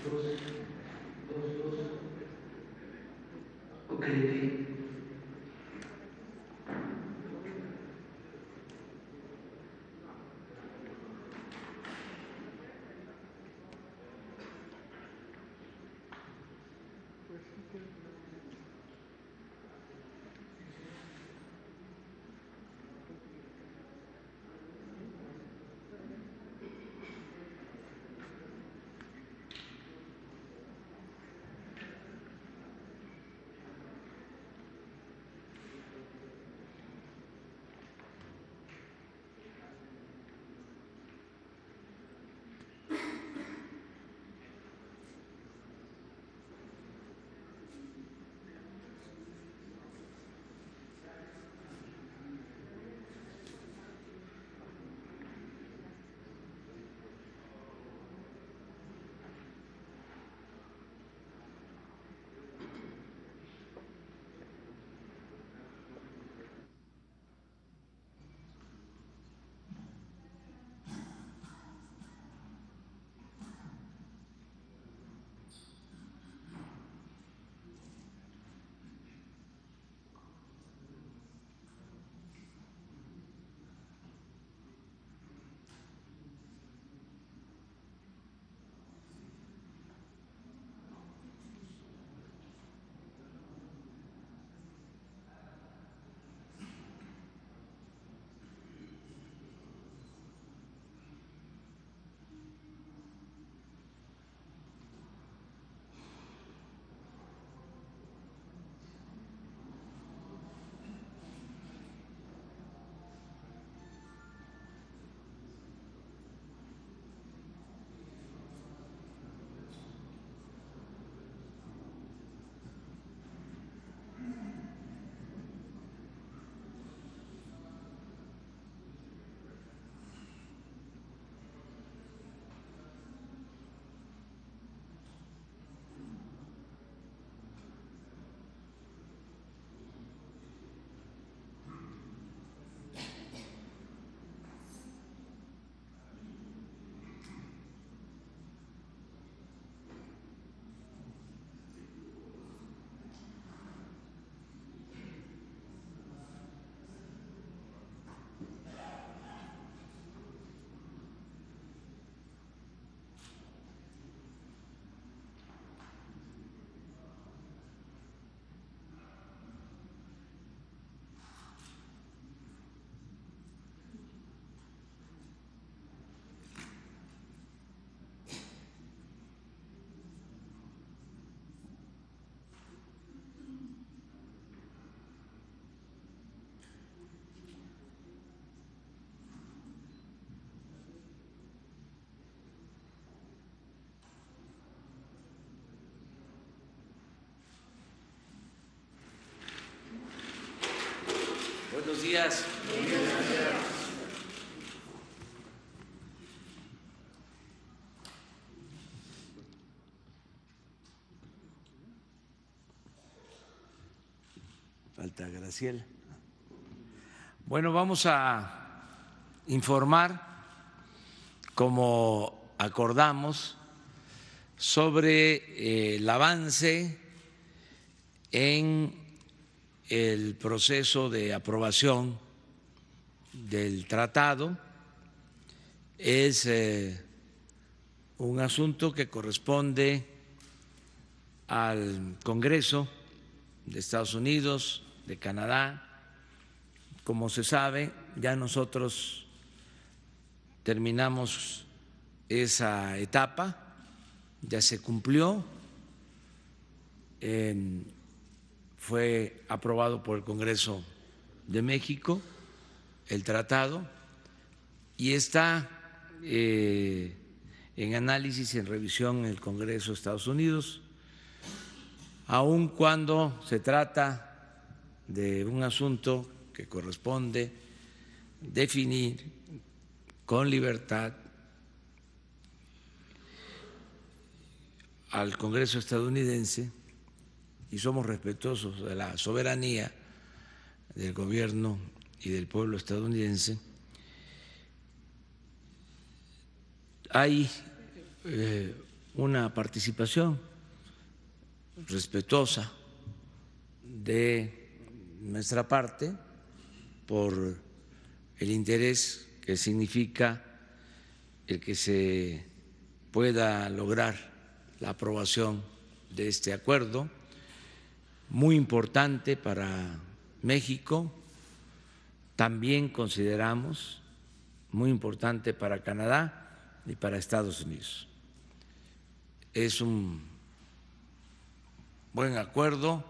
Okay. Buenos días. Falta Graciela. Bueno, vamos a informar, como acordamos, sobre el avance en el proceso de aprobación del tratado. Es un asunto que corresponde al Congreso de Estados Unidos, de Canadá. Como se sabe, ya nosotros terminamos esa etapa, ya se cumplió. Fue aprobado por el Congreso de México el tratado y está en análisis y en revisión en el Congreso de Estados Unidos, aun cuando se trata de un asunto que corresponde definir con libertad al Congreso estadounidense, y somos respetuosos de la soberanía del gobierno y del pueblo estadounidense. Hay una participación respetuosa de nuestra parte por el interés que significa el que se pueda lograr la aprobación de este acuerdo, muy importante para México, también consideramos muy importante para Canadá y para Estados Unidos. Es un buen acuerdo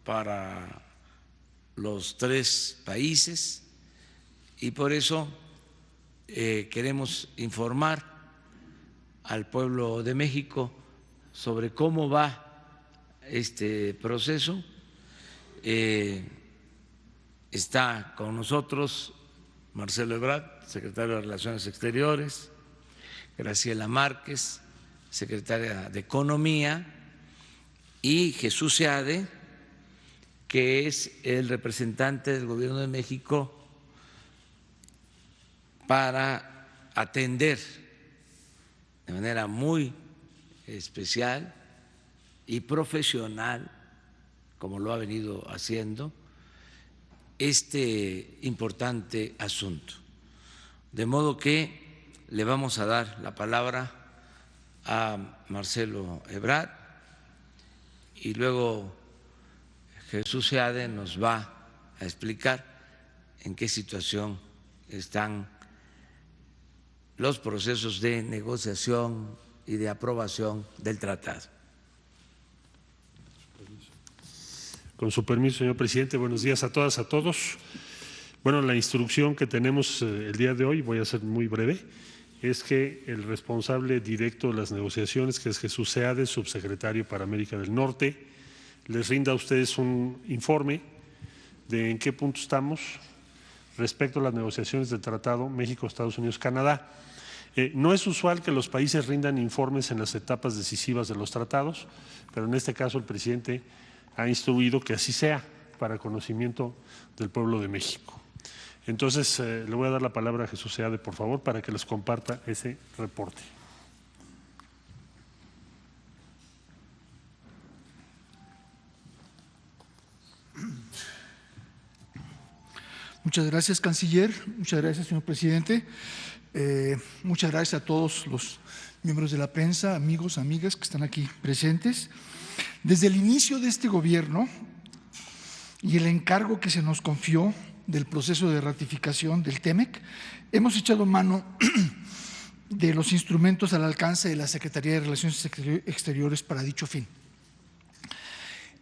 para los tres países y por eso queremos informar al pueblo de México sobre cómo va este proceso. Está con nosotros Marcelo Ebrard, secretario de Relaciones Exteriores, Graciela Márquez, secretaria de Economía, y Jesús Seade, que es el representante del Gobierno de México para atender de manera muy especial y profesional, como lo ha venido haciendo, este importante asunto. De modo que le vamos a dar la palabra a Marcelo Ebrard y luego Jesús Seade nos va a explicar en qué situación están los procesos de negociación y de aprobación del tratado. Con su permiso, señor presidente, buenos días a todas, a todos. Bueno, la instrucción que tenemos el día de hoy, voy a ser muy breve, es que el responsable directo de las negociaciones, que es Jesús Seade, subsecretario para América del Norte, les rinda a ustedes un informe de en qué punto estamos respecto a las negociaciones del Tratado México, Estados Unidos, Canadá. No es usual que los países rindan informes en las etapas decisivas de los tratados, pero en este caso el presidente ha instruido que así sea, para conocimiento del pueblo de México. Entonces, le voy a dar la palabra a Jesús Seade, por favor, para que les comparta ese reporte. Muchas gracias, canciller. Muchas gracias, señor presidente. Muchas gracias a todos los miembros de la prensa, amigos, amigas que están aquí presentes. Desde el inicio de este gobierno y el encargo que se nos confió del proceso de ratificación del TEMEC, hemos echado mano de los instrumentos al alcance de la Secretaría de Relaciones Exteriores para dicho fin.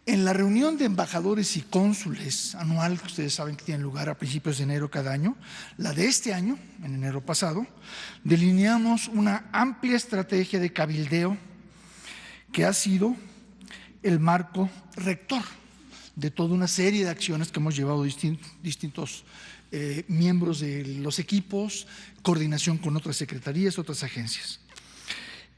En la reunión de embajadores y cónsules anual, que ustedes saben que tiene lugar a principios de enero cada año, la de este año, en enero pasado, delineamos una amplia estrategia de cabildeo que ha sido el marco rector de toda una serie de acciones que hemos llevado distintos miembros de los equipos, coordinación con otras secretarías, otras agencias.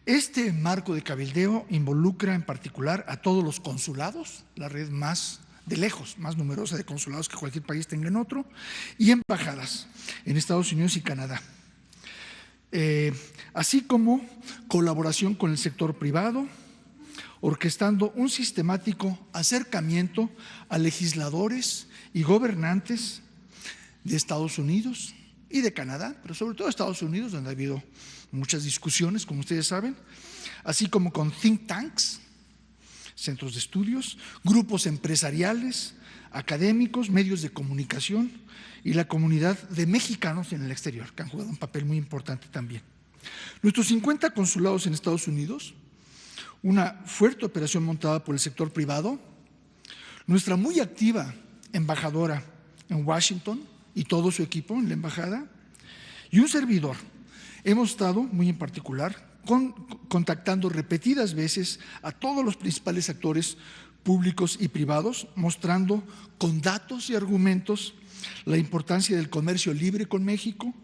Este marco de cabildeo involucra en particular a todos los consulados, la red más de lejos, más numerosa de consulados que cualquier país tenga en otro, y embajadas en Estados Unidos y Canadá, así como colaboración con el sector privado, orquestando un sistemático acercamiento a legisladores y gobernantes de Estados Unidos y de Canadá, pero sobre todo Estados Unidos, donde ha habido muchas discusiones, como ustedes saben, así como con think tanks, centros de estudios, grupos empresariales, académicos, medios de comunicación y la comunidad de mexicanos en el exterior, que han jugado un papel muy importante también. Nuestros 50 consulados en Estados Unidos, una fuerte operación montada por el sector privado, nuestra muy activa embajadora en Washington y todo su equipo en la embajada, y un servidor. Hemos estado, muy en particular, contactando repetidas veces a todos los principales actores públicos y privados, mostrando con datos y argumentos la importancia del comercio libre con México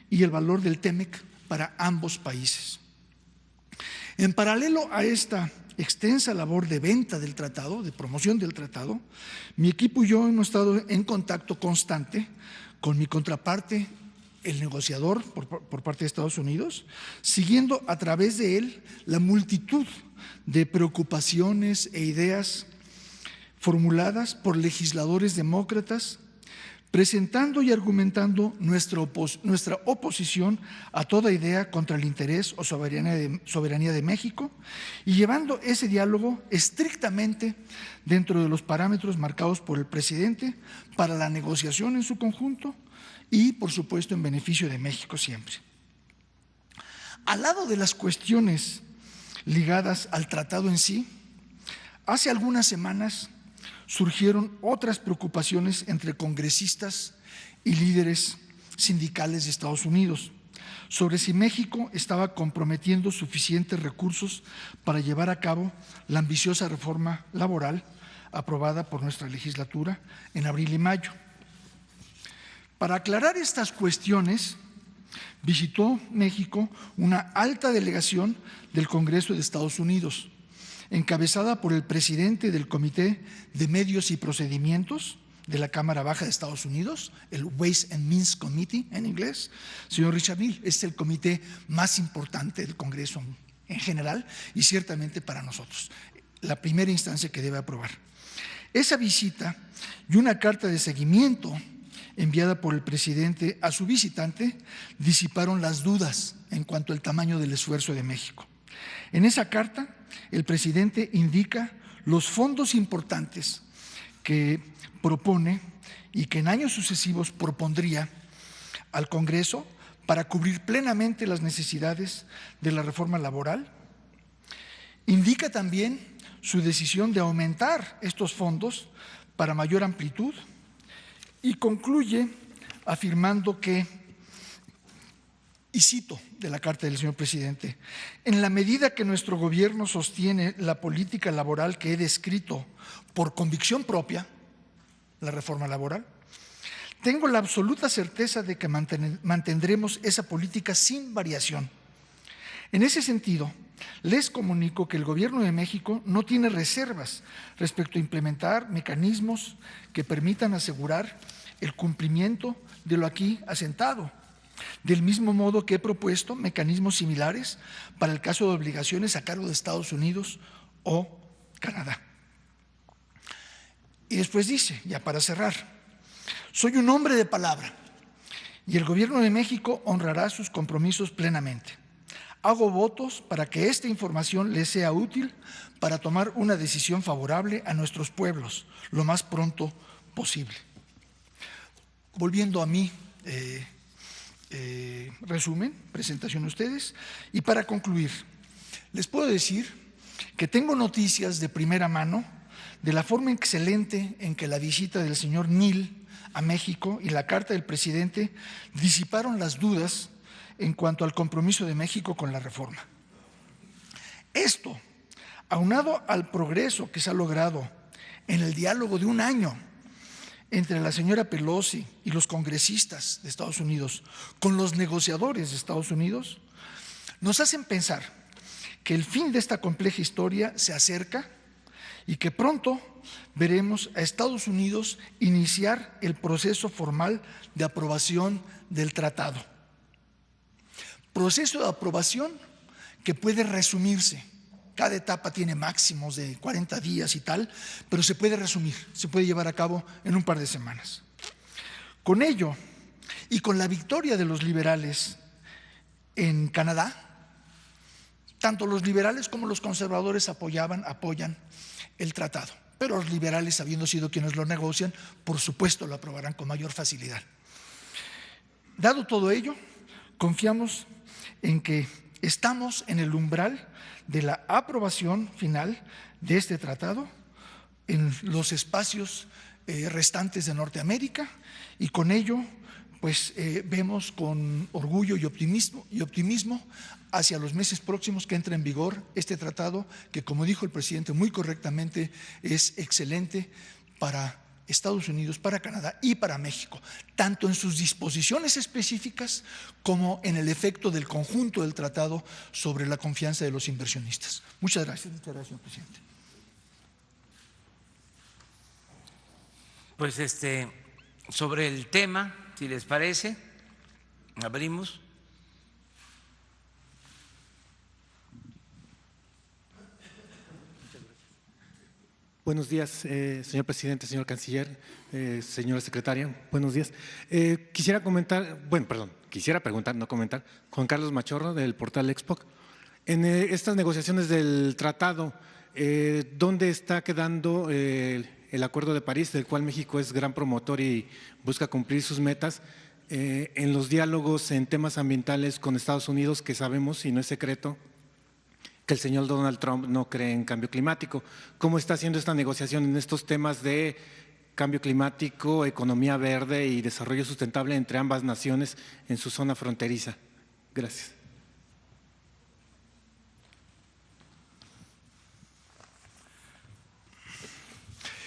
y el valor del TEMEC para ambos países. En paralelo a esta extensa labor de venta del tratado, de promoción del tratado, mi equipo y yo hemos estado en contacto constante con mi contraparte el negociador por parte de Estados Unidos, siguiendo a través de él la multitud de preocupaciones e ideas formuladas por legisladores demócratas, presentando y argumentando nuestra oposición a toda idea contra el interés o soberanía de México y llevando ese diálogo estrictamente dentro de los parámetros marcados por el presidente para la negociación en su conjunto y, por supuesto, en beneficio de México siempre. Al lado de las cuestiones ligadas al tratado en sí, hace algunas semanas surgieron otras preocupaciones entre congresistas y líderes sindicales de Estados Unidos sobre si México estaba comprometiendo suficientes recursos para llevar a cabo la ambiciosa reforma laboral aprobada por nuestra legislatura en abril y mayo. Para aclarar estas cuestiones, visitó México una alta delegación del Congreso de Estados Unidos, encabezada por el presidente del Comité de Medios y Procedimientos de la Cámara Baja de Estados Unidos, el Ways and Means Committee en inglés, señor Richard Neal. Es el comité más importante del Congreso en general y ciertamente para nosotros, la primera instancia que debe aprobar. Esa visita y una carta de seguimiento enviada por el presidente a su visitante disiparon las dudas en cuanto al tamaño del esfuerzo de México. En esa carta, el presidente indica los fondos importantes que propone y que en años sucesivos propondría al Congreso para cubrir plenamente las necesidades de la reforma laboral. Indica también su decisión de aumentar estos fondos para mayor amplitud y concluye afirmando que, y cito de la carta del señor presidente, en la medida que nuestro gobierno sostiene la política laboral que he descrito por convicción propia, la reforma laboral, tengo la absoluta certeza de que mantendremos esa política sin variación. En ese sentido, les comunico que el Gobierno de México no tiene reservas respecto a implementar mecanismos que permitan asegurar el cumplimiento de lo aquí asentado, del mismo modo que he propuesto mecanismos similares para el caso de obligaciones a cargo de Estados Unidos o Canadá. Y después dice, ya para cerrar, soy un hombre de palabra y el Gobierno de México honrará sus compromisos plenamente. Hago votos para que esta información les sea útil para tomar una decisión favorable a nuestros pueblos lo más pronto posible. Volviendo a mi resumen, presentación a ustedes, y para concluir, les puedo decir que tengo noticias de primera mano de la forma excelente en que la visita del señor Neal a México y la carta del presidente disiparon las dudas en cuanto al compromiso de México con la reforma. Esto, aunado al progreso que se ha logrado en el diálogo de un año entre la señora Pelosi y los congresistas de Estados Unidos con los negociadores de Estados Unidos, nos hacen pensar que el fin de esta compleja historia se acerca y que pronto veremos a Estados Unidos iniciar el proceso formal de aprobación del tratado. Proceso de aprobación que puede resumirse. Cada etapa tiene máximos de 40 días y tal, pero se puede resumir, se puede llevar a cabo en un par de semanas. Con ello, y con la victoria de los liberales en Canadá, tanto los liberales como los conservadores apoyan el tratado, pero los liberales, habiendo sido quienes lo negocian, por supuesto lo aprobarán con mayor facilidad. Dado todo ello, confiamos en que estamos en el umbral de la aprobación final de este tratado en los espacios restantes de Norteamérica y con ello pues vemos con orgullo y optimismo hacia los meses próximos que entra en vigor este tratado que, como dijo el presidente muy correctamente, es excelente para Estados Unidos, para Canadá y para México, tanto en sus disposiciones específicas como en el efecto del conjunto del tratado sobre la confianza de los inversionistas. Muchas gracias, señor presidente. Pues sobre el tema, si les parece, abrimos. Buenos días, señor presidente, señor canciller, señora secretaria. Buenos días. Quisiera preguntar, no comentar. Juan Carlos Machorro, del portal Expoc. En estas negociaciones del tratado, ¿dónde está quedando el Acuerdo de París, del cual México es gran promotor y busca cumplir sus metas? En los diálogos en temas ambientales con Estados Unidos, que sabemos, y no es secreto, que el señor Donald Trump no cree en cambio climático. ¿Cómo está haciendo esta negociación en estos temas de cambio climático, economía verde y desarrollo sustentable entre ambas naciones en su zona fronteriza? Gracias.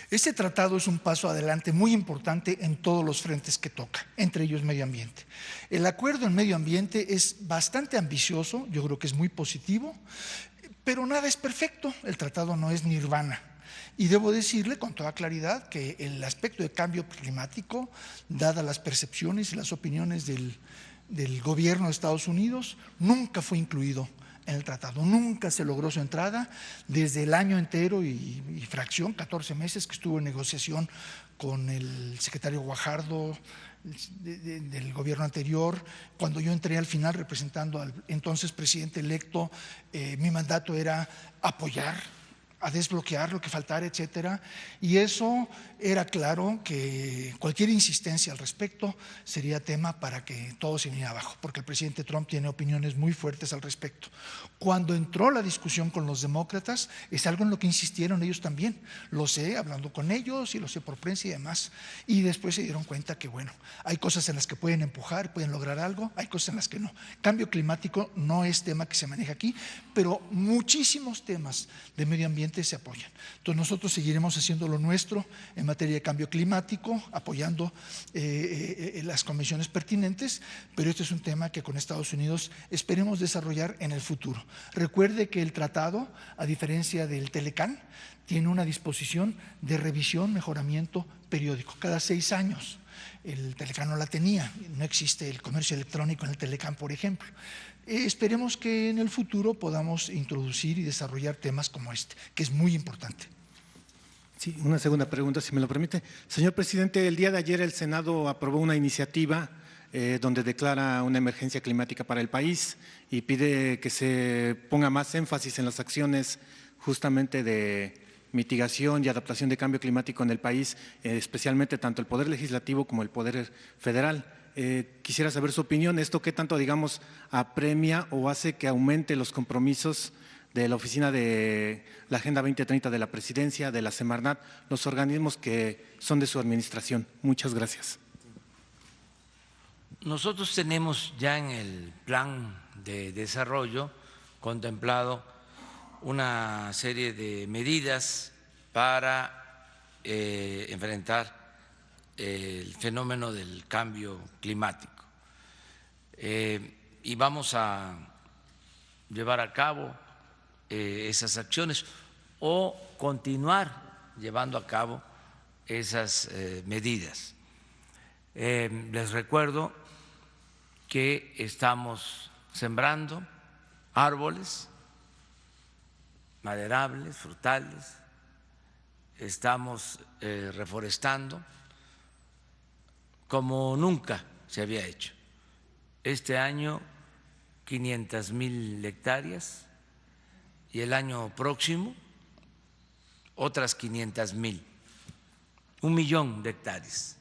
Este tratado es un paso adelante muy importante en todos los frentes que toca, entre ellos medio ambiente. El acuerdo en medio ambiente es bastante ambicioso, yo creo que es muy positivo, pero nada es perfecto, el tratado no es nirvana. Y debo decirle con toda claridad que el aspecto de cambio climático, dadas las percepciones y las opiniones del gobierno de Estados Unidos, nunca fue incluido en el tratado, nunca se logró su entrada desde el año entero y fracción, 14 meses que estuvo en negociación con el secretario Guajardo del gobierno anterior. Cuando yo entré al final representando al entonces presidente electo, mi mandato era apoyar, a desbloquear lo que faltara, etcétera, y eso era claro que cualquier insistencia al respecto sería tema para que todo se viniera abajo, porque el presidente Trump tiene opiniones muy fuertes al respecto. Cuando entró la discusión con los demócratas, es algo en lo que insistieron ellos también, lo sé hablando con ellos y lo sé por prensa y demás, y después se dieron cuenta que bueno, hay cosas en las que pueden empujar, pueden lograr algo, hay cosas en las que no. Cambio climático no es tema que se maneja aquí, pero muchísimos temas de medio ambiente se apoyan. Entonces nosotros seguiremos haciendo lo nuestro en materia de cambio climático, apoyando las convenciones pertinentes, pero este es un tema que con Estados Unidos esperemos desarrollar en el futuro. Recuerde que el tratado, a diferencia del Telecán, tiene una disposición de revisión, mejoramiento periódico, cada 6 años. El Telecán no la tenía, no existe el comercio electrónico en el Telecán, por ejemplo. Esperemos que en el futuro podamos introducir y desarrollar temas como este, que es muy importante. Sí, una segunda pregunta, si me lo permite. Señor presidente, el día de ayer el Senado aprobó una iniciativa donde declara una emergencia climática para el país y pide que se ponga más énfasis en las acciones justamente de mitigación y adaptación de cambio climático en el país, especialmente tanto el Poder Legislativo como el Poder Federal. Quisiera saber su opinión. ¿Esto qué tanto, digamos, apremia o hace que aumente los compromisos de la Oficina de la Agenda 2030 de la Presidencia, de la Semarnat, los organismos que son de su administración? Muchas gracias. Nosotros tenemos ya en el plan de desarrollo contemplado una serie de medidas para enfrentar el fenómeno del cambio climático. Y vamos a llevar a cabo esas acciones o continuar llevando a cabo esas medidas. Les recuerdo que estamos sembrando árboles maderables, frutales, estamos reforestando como nunca se había hecho. Este año 500,000 hectáreas y el año próximo otras 500,000, 1,000,000 de hectáreas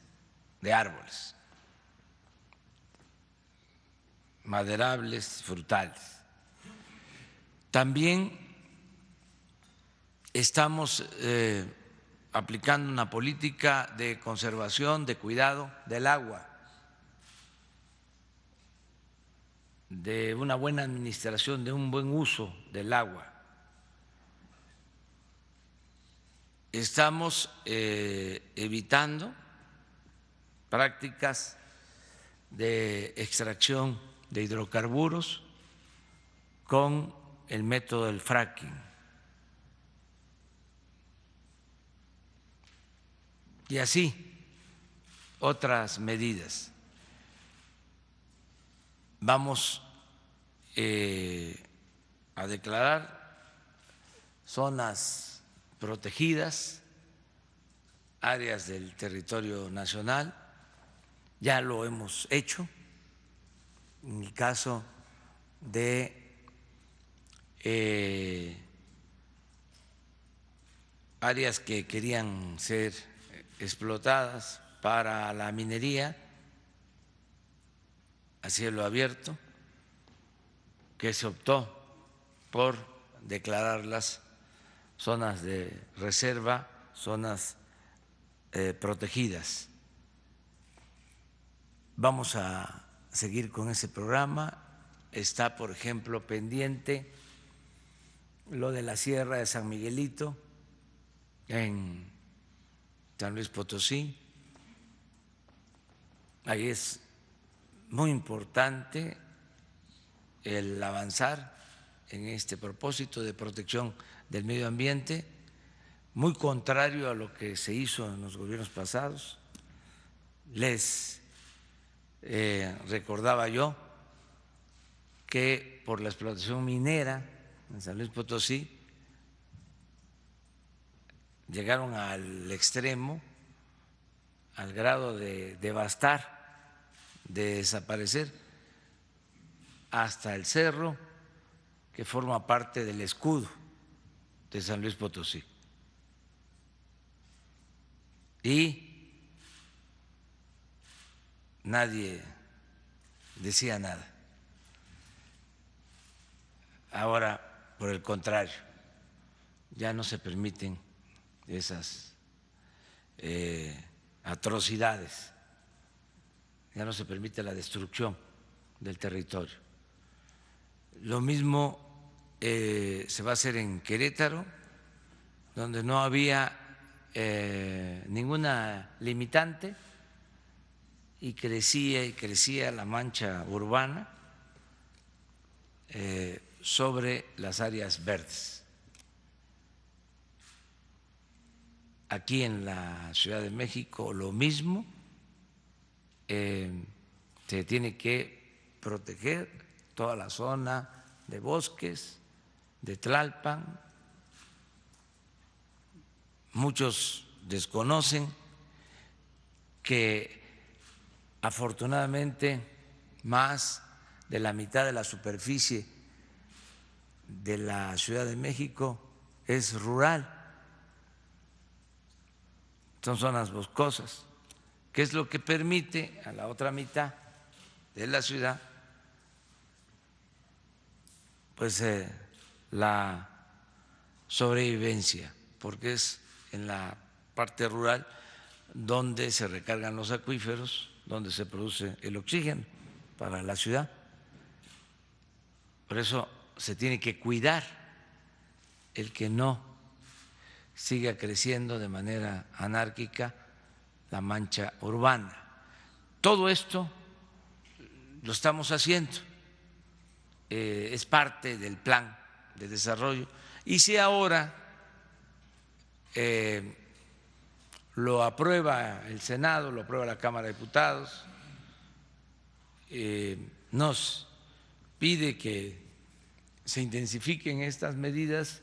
de árboles maderables, frutales. También estamos aplicando una política de conservación, de cuidado del agua, de una buena administración, de un buen uso del agua. Estamos evitando prácticas de extracción de hidrocarburos con el método del fracking. Y así otras medidas. vamos a declarar zonas protegidas, áreas del territorio nacional. Ya lo hemos hecho en el caso de áreas que querían ser explotadas para la minería a cielo abierto, que se optó por declararlas zonas de reserva, zonas protegidas. Vamos a seguir con ese programa. Está, por ejemplo, pendiente lo de la Sierra de San Miguelito en San Luis Potosí. Ahí es muy importante el avanzar en este propósito de protección del medio ambiente, muy contrario a lo que se hizo en los gobiernos pasados. Les recordaba yo que por la explotación minera en San Luis Potosí llegaron al extremo, al grado de devastar, de desaparecer hasta el cerro que forma parte del escudo de San Luis Potosí. Y nadie decía nada. Ahora, por el contrario, ya no se permiten esas atrocidades, ya no se permite la destrucción del territorio. Lo mismo se va a hacer en Querétaro, donde no había ninguna limitante y crecía la mancha urbana sobre las áreas verdes. Aquí en la Ciudad de México lo mismo, se tiene que proteger toda la zona de bosques, de Tlalpan. Muchos desconocen que afortunadamente más de la mitad de la superficie de la Ciudad de México es rural, son zonas boscosas, que es lo que permite a la otra mitad de la ciudad pues la sobrevivencia, porque es en la parte rural donde se recargan los acuíferos, donde se produce el oxígeno para la ciudad. Por eso se tiene que cuidar el que no siga creciendo de manera anárquica la mancha urbana. Todo esto lo estamos haciendo, es parte del plan de desarrollo. Y si ahora lo aprueba el Senado, lo aprueba la Cámara de Diputados, nos pide que se intensifiquen estas medidas,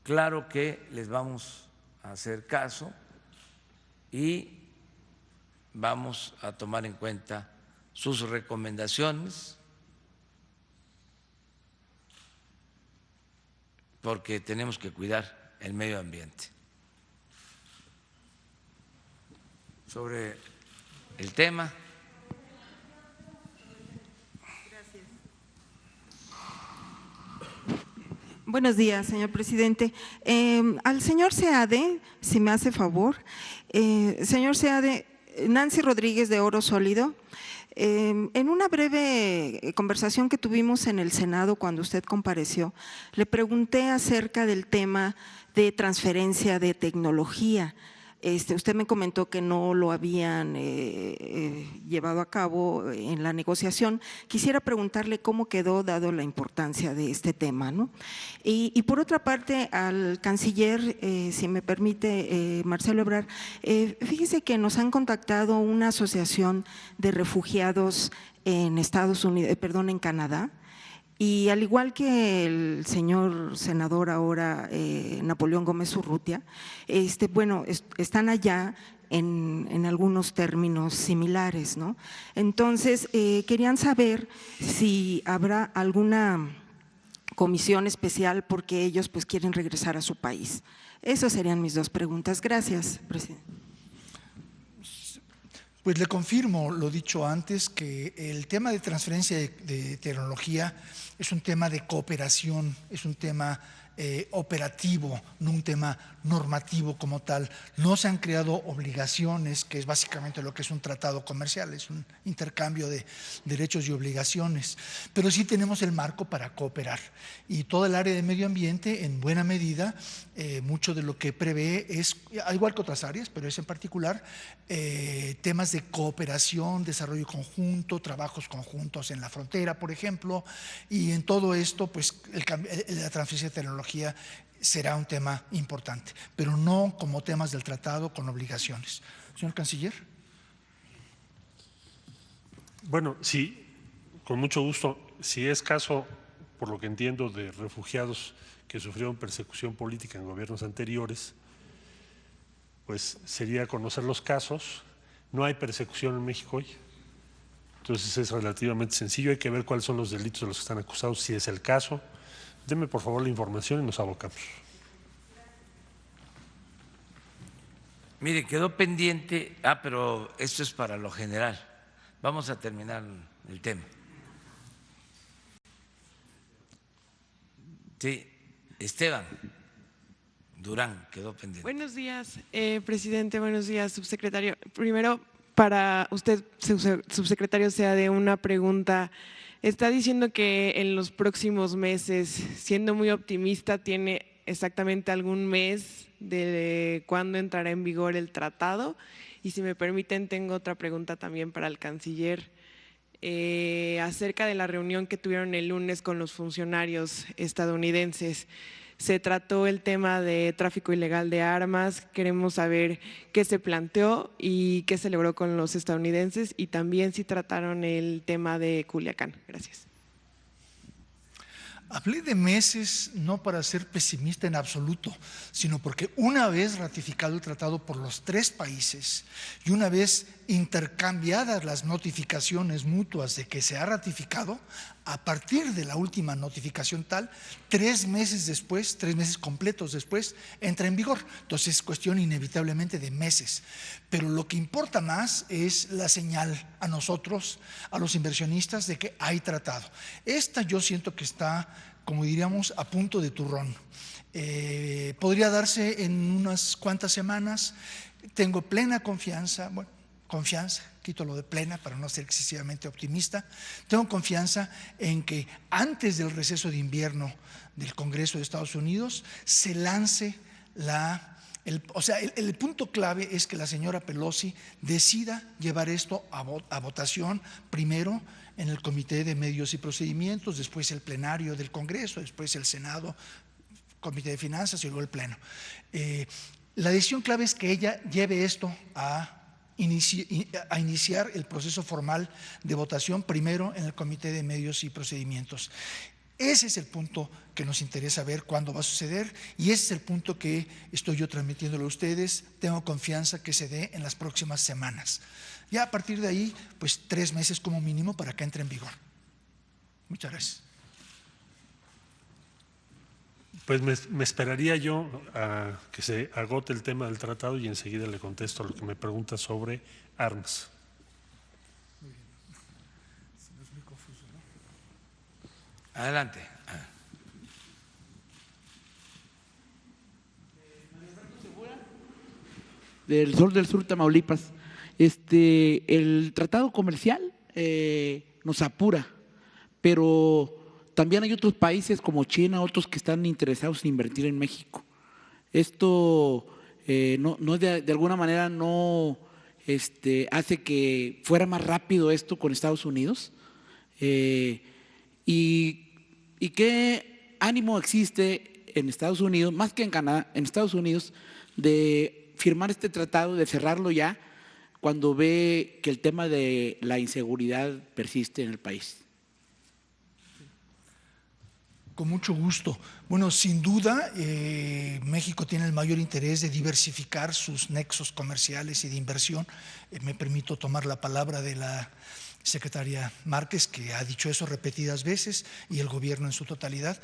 claro que les vamos a hacer caso y vamos a tomar en cuenta sus recomendaciones, porque tenemos que cuidar el medio ambiente. Sobre el tema. Buenos días, señor presidente. Al señor Seade, si me hace favor, señor Seade, Nancy Rodríguez de Oro Sólido, en una breve conversación que tuvimos en el Senado cuando usted compareció, le pregunté acerca del tema de transferencia de tecnología Usted me comentó que no lo habían llevado a cabo en la negociación. Quisiera preguntarle cómo quedó, dado la importancia de este tema, ¿no? Y por otra parte, al canciller, si me permite, Marcelo Ebrard, fíjese que nos han contactado una asociación de refugiados en Estados Unidos, en Canadá. Y al igual que el señor senador ahora, Napoleón Gómez Urrutia, bueno, están allá en algunos términos similares, ¿no? Entonces, querían saber si habrá alguna comisión especial porque ellos pues quieren regresar a su país. Esas serían mis dos preguntas. Gracias, presidente. Pues le confirmo lo dicho antes, que el tema de transferencia de tecnología es un tema de cooperación, es un tema operativo, no un tema normativo como tal. No se han creado obligaciones, que es básicamente lo que es un tratado comercial, es un intercambio de derechos y obligaciones, pero sí tenemos el marco para cooperar. Y todo el área de medio ambiente, en buena medida, mucho de lo que prevé es, igual que otras áreas, pero es en particular temas de cooperación, desarrollo conjunto, trabajos conjuntos en la frontera, por ejemplo, y en todo esto, pues la transferencia de tecnología será un tema importante, pero no como temas del tratado con obligaciones. Señor canciller. Bueno, sí, con mucho gusto. Si es caso, por lo que entiendo, de refugiados que sufrieron persecución política en gobiernos anteriores, pues sería conocer los casos. No hay persecución en México hoy, entonces es relativamente sencillo. Hay que ver cuáles son los delitos de los que están acusados, si es el caso. Deme por favor la información y nos abocamos. Mire, quedó pendiente, pero esto es para lo general. Vamos a terminar el tema. Sí, Esteban Durán quedó pendiente. Buenos días, presidente, buenos días, subsecretario. Primero, para usted, subsecretario Seade, una pregunta. Está diciendo que en los próximos meses, siendo muy optimista, tiene exactamente algún mes de cuándo entrará en vigor el tratado. Y si me permiten, tengo otra pregunta también para el canciller acerca de la reunión que tuvieron el lunes con los funcionarios estadounidenses. Se trató el tema de tráfico ilegal de armas. Queremos saber qué se planteó y qué se logró con los estadounidenses, y también si trataron el tema de Culiacán. Gracias. Hablé de meses no para ser pesimista en absoluto, sino porque una vez ratificado el tratado por los tres países y una vez intercambiadas las notificaciones mutuas de que se ha ratificado, a partir de la última notificación tal, 3 meses después, 3 meses completos después, entra en vigor. Entonces es cuestión inevitablemente de meses. Pero lo que importa más es la señal a nosotros, a los inversionistas, de que hay tratado. Esta yo siento que está, como diríamos, a punto de turrón. Podría darse en unas cuantas semanas. Tengo plena confianza, quito lo de plena para no ser excesivamente optimista. Tengo confianza en que antes del receso de invierno del Congreso de Estados Unidos se lance el punto clave es que la señora Pelosi decida llevar esto a votación, primero en el Comité de Medios y Procedimientos, después el plenario del Congreso, después el Senado, Comité de Finanzas y luego el Pleno. La decisión clave es que ella lleve esto a iniciar el proceso formal de votación primero en el Comité de Medios y Procedimientos. Ese es el punto que nos interesa ver cuándo va a suceder, y ese es el punto que estoy yo transmitiéndolo a ustedes. Tengo confianza que se dé en las próximas semanas. Ya a partir de ahí, pues 3 meses como mínimo para que entre en vigor. Muchas gracias. Pues me esperaría yo a que se agote el tema del tratado y enseguida le contesto a lo que me pregunta sobre armas. Muy bien. Si no es muy confuso, ¿no? Adelante. Del Sol del Sur, Tamaulipas. El tratado comercial nos apura, pero también hay otros países como China, otros que están interesados en invertir en México. Esto de alguna manera no hace que fuera más rápido esto con Estados Unidos. ¿Y qué ánimo existe en Estados Unidos, más que en Canadá, en Estados Unidos, de firmar este tratado, de cerrarlo ya, cuando ve que el tema de la inseguridad persiste en el país? Con mucho gusto. Bueno, sin duda, México tiene el mayor interés de diversificar sus nexos comerciales y de inversión. Me permito tomar la palabra de la secretaria Márquez, que ha dicho eso repetidas veces, y el gobierno en su totalidad.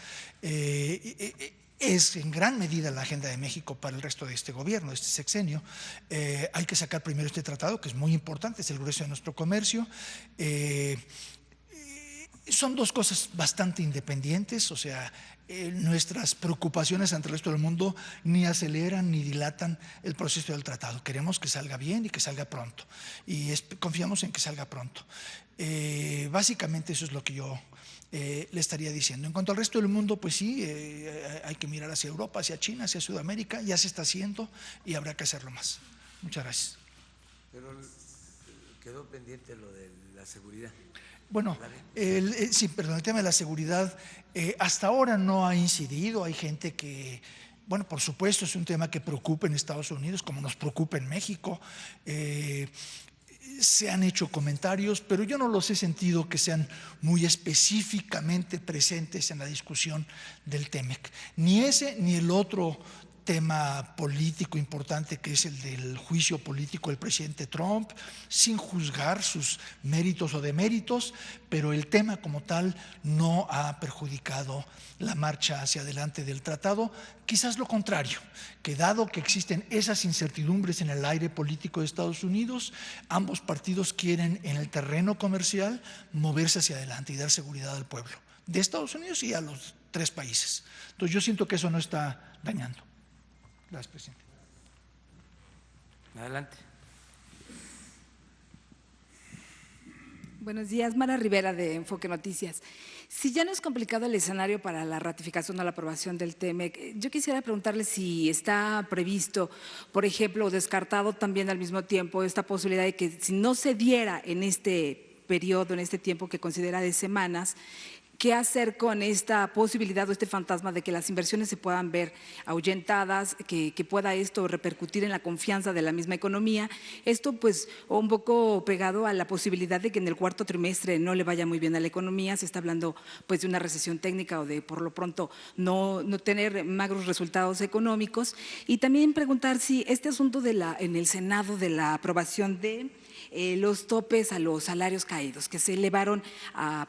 Es en gran medida la agenda de México para el resto de este gobierno, de este sexenio. Hay que sacar primero este tratado, que es muy importante, es el grueso de nuestro comercio. Son dos cosas bastante independientes, o sea, nuestras preocupaciones ante el resto del mundo ni aceleran ni dilatan el proceso del tratado. Queremos que salga bien y que salga pronto, y confiamos en que salga pronto. Básicamente eso es lo que yo le estaría diciendo. En cuanto al resto del mundo, pues sí, hay que mirar hacia Europa, hacia China, hacia Sudamérica, ya se está haciendo y habrá que hacerlo más. Muchas gracias. Pero quedó pendiente lo de la seguridad. Bueno, sí, perdón, el tema de la seguridad hasta ahora no ha incidido. Hay gente que, bueno, por supuesto es un tema que preocupa en Estados Unidos, como nos preocupa en México. Se han hecho comentarios, pero yo no los he sentido que sean muy específicamente presentes en la discusión del TEMEC. Ni ese ni el otro tema político importante, que es el del juicio político del presidente Trump, sin juzgar sus méritos o deméritos, pero el tema como tal no ha perjudicado la marcha hacia adelante del tratado. Quizás lo contrario, que dado que existen esas incertidumbres en el aire político de Estados Unidos, ambos partidos quieren en el terreno comercial moverse hacia adelante y dar seguridad al pueblo de Estados Unidos y a los tres países. Entonces yo siento que eso no está dañando. Gracias, presidente. Adelante. Buenos días, Mara Rivera de Enfoque Noticias. Si ya no es complicado el escenario para la ratificación o la aprobación del TEMEC, yo quisiera preguntarle si está previsto, por ejemplo, o descartado también al mismo tiempo esta posibilidad de que si no se diera en este periodo, en este tiempo que considera de semanas, ¿qué hacer con esta posibilidad o este fantasma de que las inversiones se puedan ver ahuyentadas, que pueda esto repercutir en la confianza de la misma economía? Esto pues un poco pegado a la posibilidad de que en el cuarto trimestre no le vaya muy bien a la economía. Se está hablando pues de una recesión técnica o de por lo pronto no tener magros resultados económicos. Y también preguntar si este asunto en el Senado de la aprobación de los topes a los salarios caídos, que se elevaron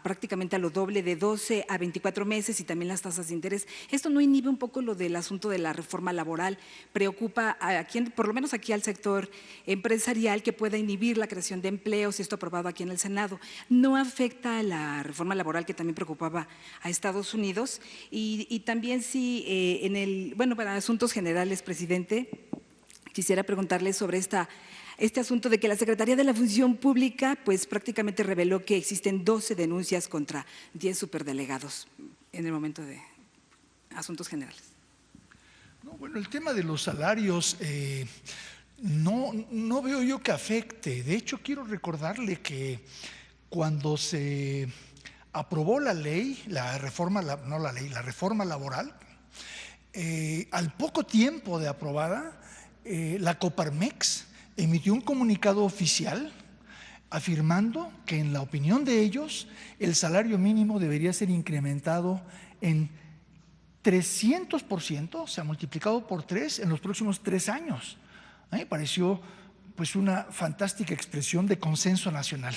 prácticamente a lo doble, de 12 a 24 meses, y también las tasas de interés. ¿Esto no inhibe un poco lo del asunto de la reforma laboral? ¿Preocupa por lo menos aquí al sector empresarial, que pueda inhibir la creación de empleos, esto aprobado aquí en el Senado? ¿No afecta a la reforma laboral, que también preocupaba a Estados Unidos? Y también si para asuntos generales, presidente, quisiera preguntarle sobre este asunto de que la Secretaría de la Función Pública pues prácticamente reveló que existen 12 denuncias contra 10 superdelegados en el momento de asuntos generales. No, bueno, el tema de los salarios no veo yo que afecte. De hecho, quiero recordarle que cuando se aprobó la ley, la reforma laboral, al poco tiempo de aprobada, la Coparmex emitió un comunicado oficial afirmando que en la opinión de ellos el salario mínimo debería ser incrementado en 300%, o sea, multiplicado por 3 en los próximos 3 años. A mí me pareció pues una fantástica expresión de consenso nacional,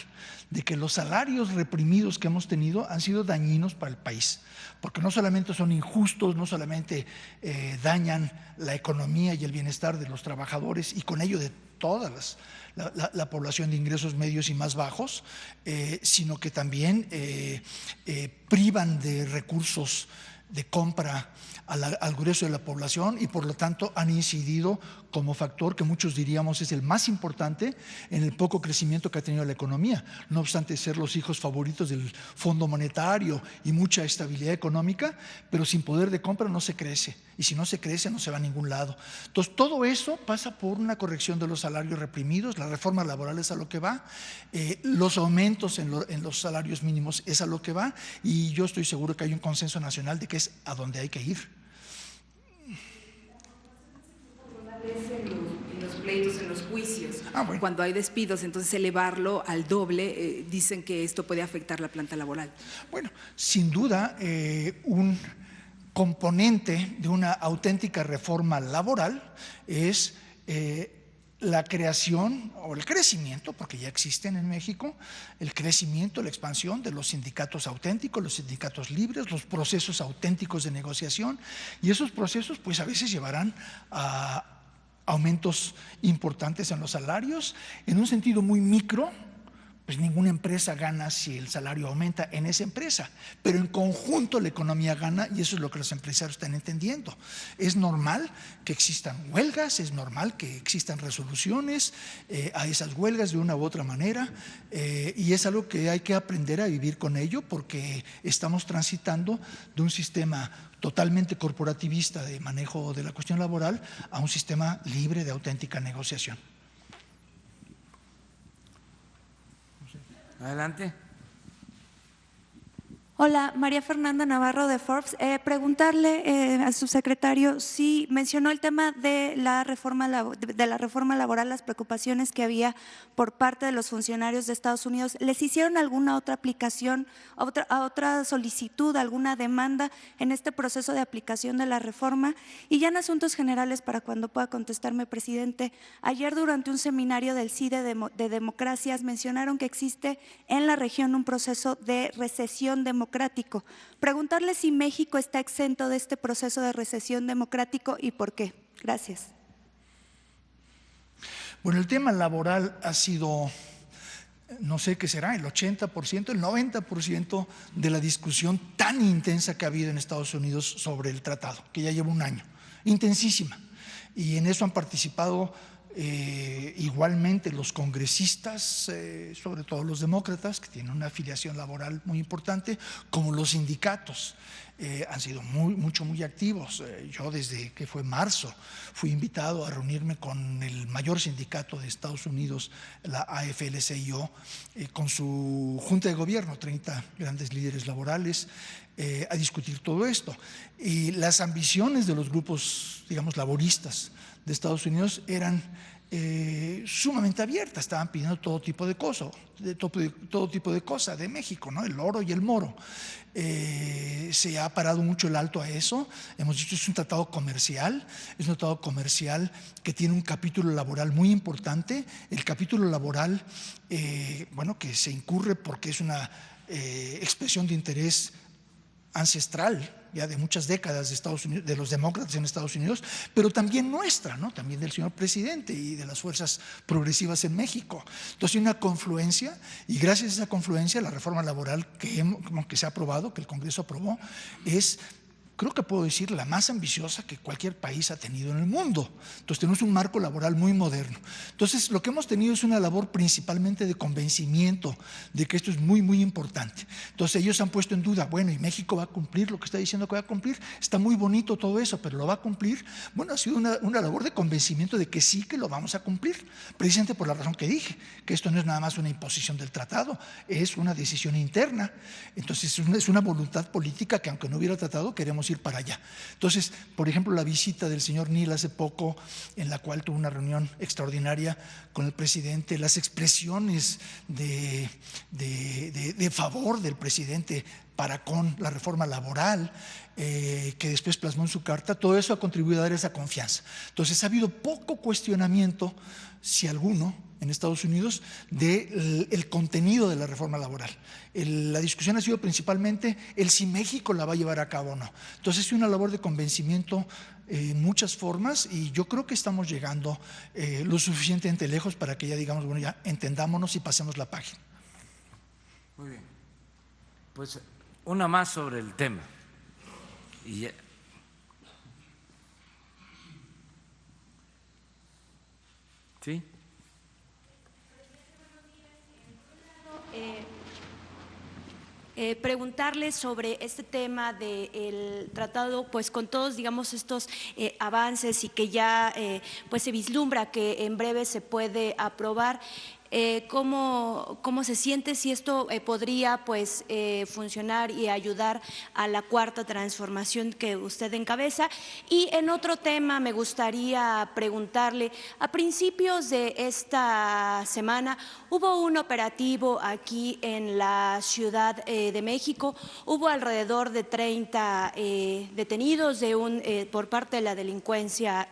de que los salarios reprimidos que hemos tenido han sido dañinos para el país, porque no solamente son injustos, no solamente dañan la economía y el bienestar de los trabajadores y con ello de toda la población de ingresos medios y más bajos, sino que también privan de recursos compra al grueso de la población y por lo tanto han incidido como factor que muchos diríamos es el más importante en el poco crecimiento que ha tenido la economía, no obstante ser los hijos favoritos del Fondo Monetario y mucha estabilidad económica, pero sin poder de compra no se crece, y si no se crece no se va a ningún lado. Entonces todo eso pasa por una corrección de los salarios reprimidos, la reforma laboral es a lo que va, los aumentos en los salarios mínimos es a lo que va, y yo estoy seguro que hay un consenso nacional de que es a donde hay que ir. En los pleitos, en los juicios, bueno. Cuando hay despidos, entonces elevarlo al doble, dicen que esto puede afectar la planta laboral. Bueno, sin duda, un componente de una auténtica reforma laboral es la creación o el crecimiento, porque ya existen en México, el crecimiento, la expansión de los sindicatos auténticos, los sindicatos libres, los procesos auténticos de negociación, y esos procesos pues a veces llevarán a aumentos importantes en los salarios. En un sentido muy micro, pues ninguna empresa gana si el salario aumenta en esa empresa, pero en conjunto la economía gana, y eso es lo que los empresarios están entendiendo. Es normal que existan huelgas, es normal que existan resoluciones a esas huelgas de una u otra manera, y es algo que hay que aprender a vivir con ello, porque estamos transitando de un sistema totalmente corporativista de manejo de la cuestión laboral a un sistema libre de auténtica negociación. Adelante. Hola, María Fernanda Navarro de Forbes. Preguntarle al subsecretario si mencionó el tema de la reforma laboral, las preocupaciones que había por parte de los funcionarios de Estados Unidos. ¿Les hicieron alguna otra aplicación, otra solicitud, alguna demanda en este proceso de aplicación de la reforma? Y ya en asuntos generales, para cuando pueda contestarme, presidente, ayer durante un seminario del CIDE de democracias mencionaron que existe en la región un proceso de recesión democrático. Preguntarle si México está exento de este proceso de recesión democrático y por qué. Gracias. Bueno, el tema laboral ha sido, no sé qué será, el 80%, el 90% de la discusión tan intensa que ha habido en Estados Unidos sobre el tratado, que ya lleva un año, intensísima. Y en eso han participado igualmente los congresistas, sobre todo los demócratas, que tienen una afiliación laboral muy importante, como los sindicatos. Han sido muy activos. Yo desde que fue marzo fui invitado a reunirme con el mayor sindicato de Estados Unidos, la AFL-CIO, con su junta de gobierno, 30 grandes líderes laborales, a discutir todo esto. Y las ambiciones de los grupos, digamos, laboristas de Estados Unidos eran sumamente abiertas, estaban pidiendo todo tipo de cosas, de México, ¿no? El oro y el moro. Se ha parado mucho el alto a eso. Hemos dicho es un tratado comercial, que tiene un capítulo laboral muy importante. El capítulo laboral, que se incurre porque es una expresión de interés ancestral ya de muchas décadas de Estados Unidos, de los demócratas en Estados Unidos, pero también nuestra, ¿no? También del señor presidente y de las fuerzas progresivas en México. Entonces hay una confluencia, y gracias a esa confluencia la reforma laboral que se ha aprobado, que el Congreso aprobó, es, creo que puedo decir, la más ambiciosa que cualquier país ha tenido en el mundo. Entonces tenemos un marco laboral muy moderno. Entonces lo que hemos tenido es una labor principalmente de convencimiento de que esto es muy importante. Entonces ellos han puesto en duda, bueno, ¿y México va a cumplir lo que está diciendo que va a cumplir? Está muy bonito todo eso, pero ¿lo va a cumplir? Bueno, ha sido una labor de convencimiento de que sí, que lo vamos a cumplir, precisamente por la razón que dije, que esto no es nada más una imposición del tratado, es una decisión interna. Entonces es una voluntad política que, aunque no hubiera tratado, queremos ir para allá. Entonces, por ejemplo, la visita del señor Neal hace poco, en la cual tuvo una reunión extraordinaria con el presidente, las expresiones de favor del presidente para con la reforma laboral, que después plasmó en su carta, todo eso ha contribuido a dar esa confianza. Entonces ha habido poco cuestionamiento, si alguno, en Estados Unidos, del contenido de la reforma laboral. La discusión ha sido principalmente el si México la va a llevar a cabo o no. Entonces es una labor de convencimiento en muchas formas, y yo creo que estamos llegando lo suficientemente lejos para que ya digamos, bueno, ya entendámonos y pasemos la página. Muy bien. Pues una más sobre el tema. y ya. ¿Sí? Preguntarle sobre este tema del tratado, pues con todos, digamos, estos avances y que ya pues se vislumbra que en breve se puede aprobar. ¿Cómo se siente si esto podría pues funcionar y ayudar a la cuarta transformación que usted encabeza? Y en otro tema me gustaría preguntarle, a principios de esta semana hubo un operativo aquí en la Ciudad de México, hubo alrededor de 30 detenidos por parte de la delincuencia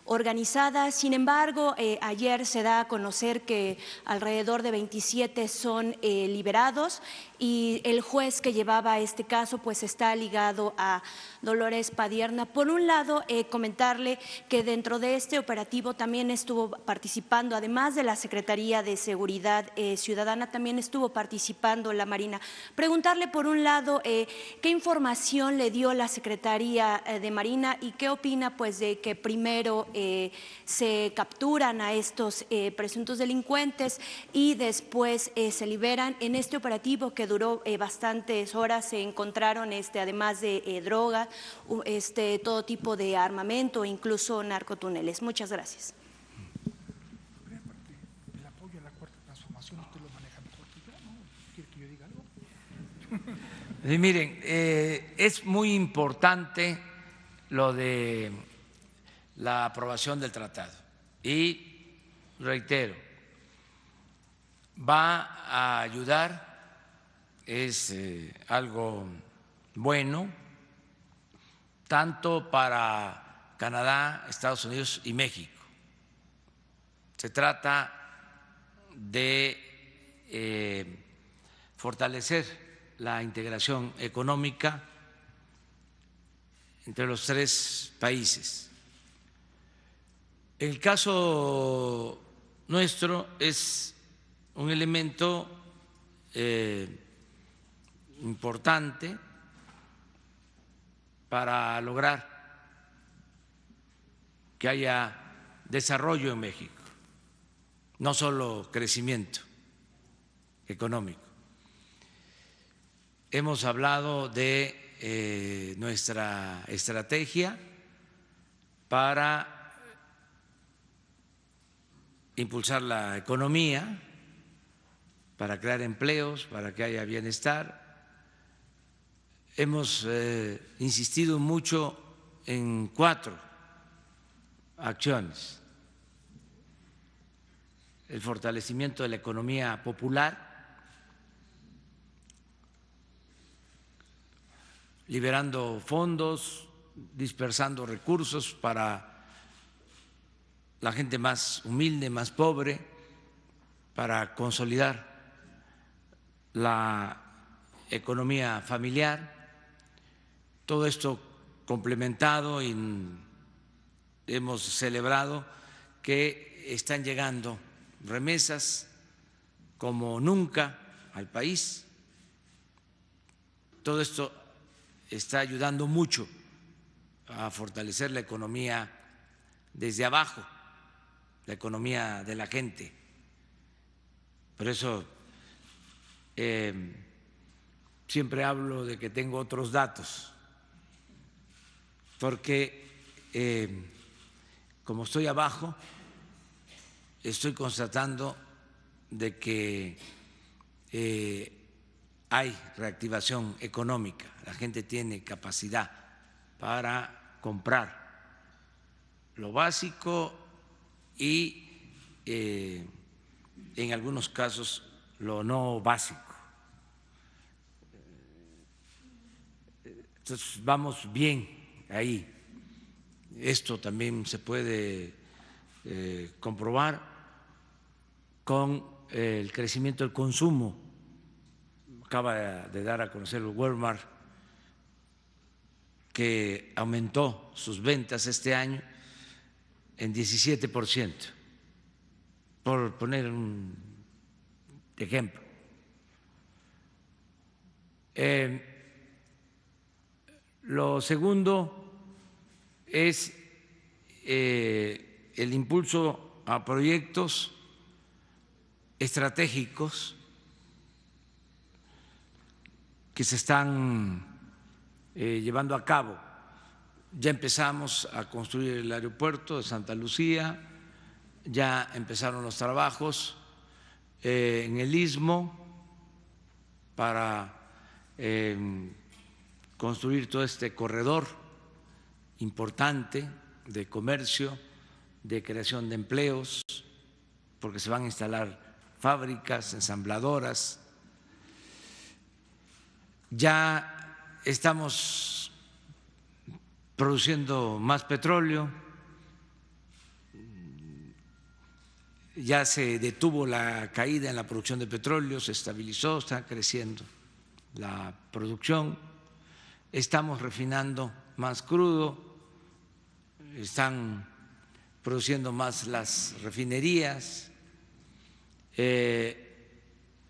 organizada. Sin embargo, ayer se da a conocer que alrededor de 27 son liberados y el juez que llevaba este caso pues está ligado a Dolores Padierna. Por un lado, comentarle que dentro de este operativo también estuvo participando, además de la Secretaría de Seguridad Ciudadana, también estuvo participando la Marina. Preguntarle por un lado qué información le dio la Secretaría de Marina y qué opina pues de que primero se capturan a estos presuntos delincuentes y después se liberan. En este operativo que duró bastantes horas se encontraron además de droga, todo tipo de armamento, incluso narcotúneles. Muchas gracias. El apoyo a la cuarta transformación usted lo maneja mejor que yo, ¿no? ¿Quiere que yo diga algo? Miren, es muy importante lo de la aprobación del tratado y reitero, va a ayudar, es algo bueno tanto para Canadá, Estados Unidos y México. Se trata de fortalecer la integración económica entre los tres países. El caso nuestro es un elemento importante para lograr que haya desarrollo en México, no solo crecimiento económico. Hemos hablado de nuestra estrategia para impulsar la economía, para crear empleos, para que haya bienestar. Hemos insistido mucho en 4 acciones: el fortalecimiento de la economía popular, liberando fondos, dispersando recursos para la gente más humilde, más pobre, para consolidar la economía familiar. Todo esto complementado, y hemos celebrado que están llegando remesas como nunca al país. Todo esto está ayudando mucho a fortalecer la economía desde abajo, la economía de la gente. Por eso siempre hablo de que tengo otros datos, porque como estoy abajo, estoy constatando de que hay reactivación económica, la gente tiene capacidad para comprar lo básico y en algunos casos lo no básico. Entonces vamos bien ahí. Esto también se puede comprobar con el crecimiento del consumo. Acaba de dar a conocer el Walmart que aumentó sus ventas este año en 17%, por poner un ejemplo. Lo segundo es el impulso a proyectos estratégicos que se están llevando a cabo. Ya empezamos a construir el aeropuerto de Santa Lucía, ya empezaron los trabajos en el Istmo para construir todo este corredor importante de comercio, de creación de empleos, porque se van a instalar fábricas, ensambladoras. Ya estamos produciendo más petróleo, ya se detuvo la caída en la producción de petróleo, se estabilizó, está creciendo la producción, estamos refinando más crudo, están produciendo más las refinerías.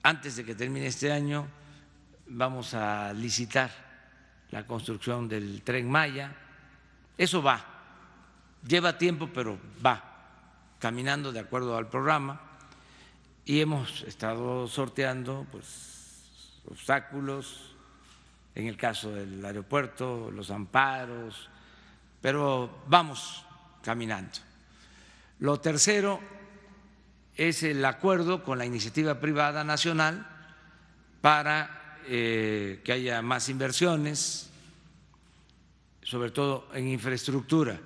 Antes de que termine este año vamos a licitar la construcción del Tren Maya. Eso va, lleva tiempo, pero va caminando de acuerdo al programa y hemos estado sorteando pues obstáculos, en el caso del aeropuerto, los amparos, pero vamos caminando. Lo tercero es el acuerdo con la iniciativa privada nacional para que haya más inversiones, sobre todo en infraestructura.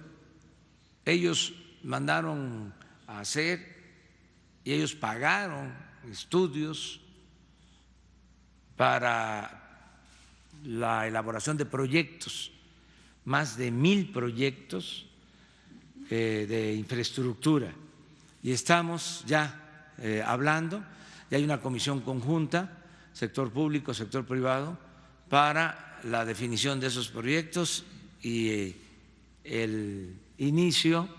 Ellos mandaron a hacer y ellos pagaron estudios para la elaboración de proyectos, más de 1000 proyectos de infraestructura. Y estamos ya hablando, ya hay una comisión conjunta, sector público, sector privado, para la definición de esos proyectos y el inicio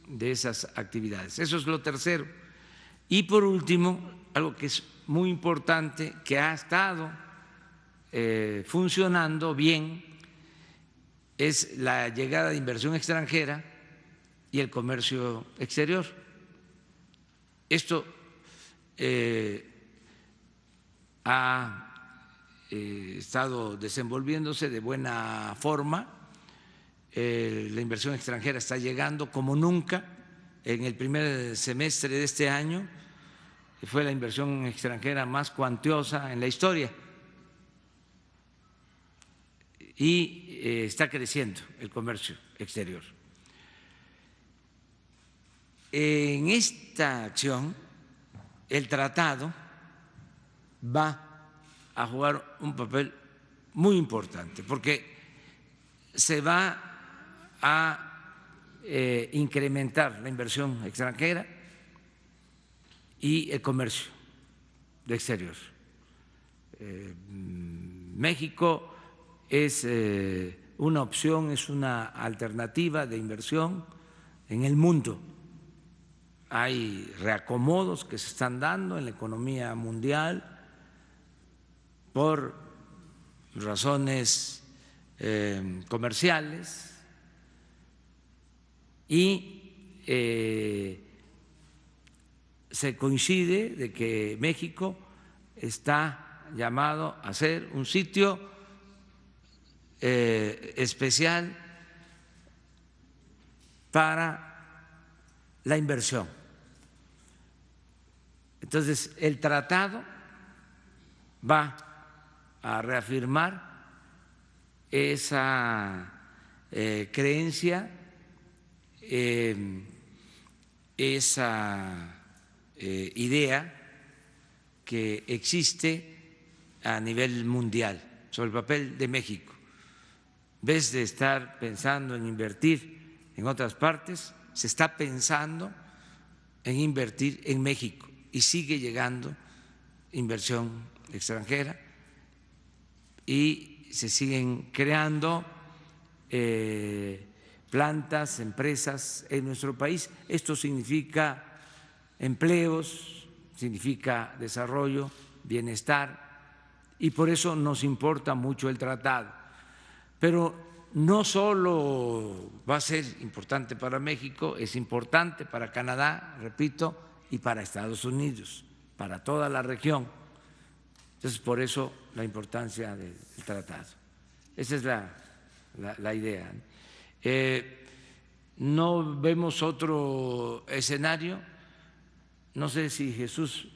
de esas actividades. Eso es lo tercero. Y por último, algo que es muy importante, que ha estado funcionando bien, es la llegada de inversión extranjera y el comercio exterior. Esto ha estado desenvolviéndose de buena forma. La inversión extranjera está llegando como nunca. En el primer semestre de este año fue la inversión extranjera más cuantiosa en la historia y está creciendo el comercio exterior. En esta acción, el tratado va a jugar un papel muy importante porque se va a incrementar la inversión extranjera y el comercio de exterior. México es una opción, es una alternativa de inversión en el mundo. Hay reacomodos que se están dando en la economía mundial por razones comerciales y se coincide de que México está llamado a ser un sitio especial para la inversión. Entonces, el tratado va a reafirmar esa creencia, esa idea que existe a nivel mundial sobre el papel de México. En vez de estar pensando en invertir en otras partes, se está pensando en invertir en México y sigue llegando inversión extranjera y se siguen creando plantas, empresas en nuestro país. Esto significa empleos, significa desarrollo, bienestar y por eso nos importa mucho el tratado. Pero no solo va a ser importante para México, es importante para Canadá, repito, y para Estados Unidos, para toda la región. Entonces, por eso la importancia del tratado. Esa es la idea. No vemos otro escenario. No sé si Jesús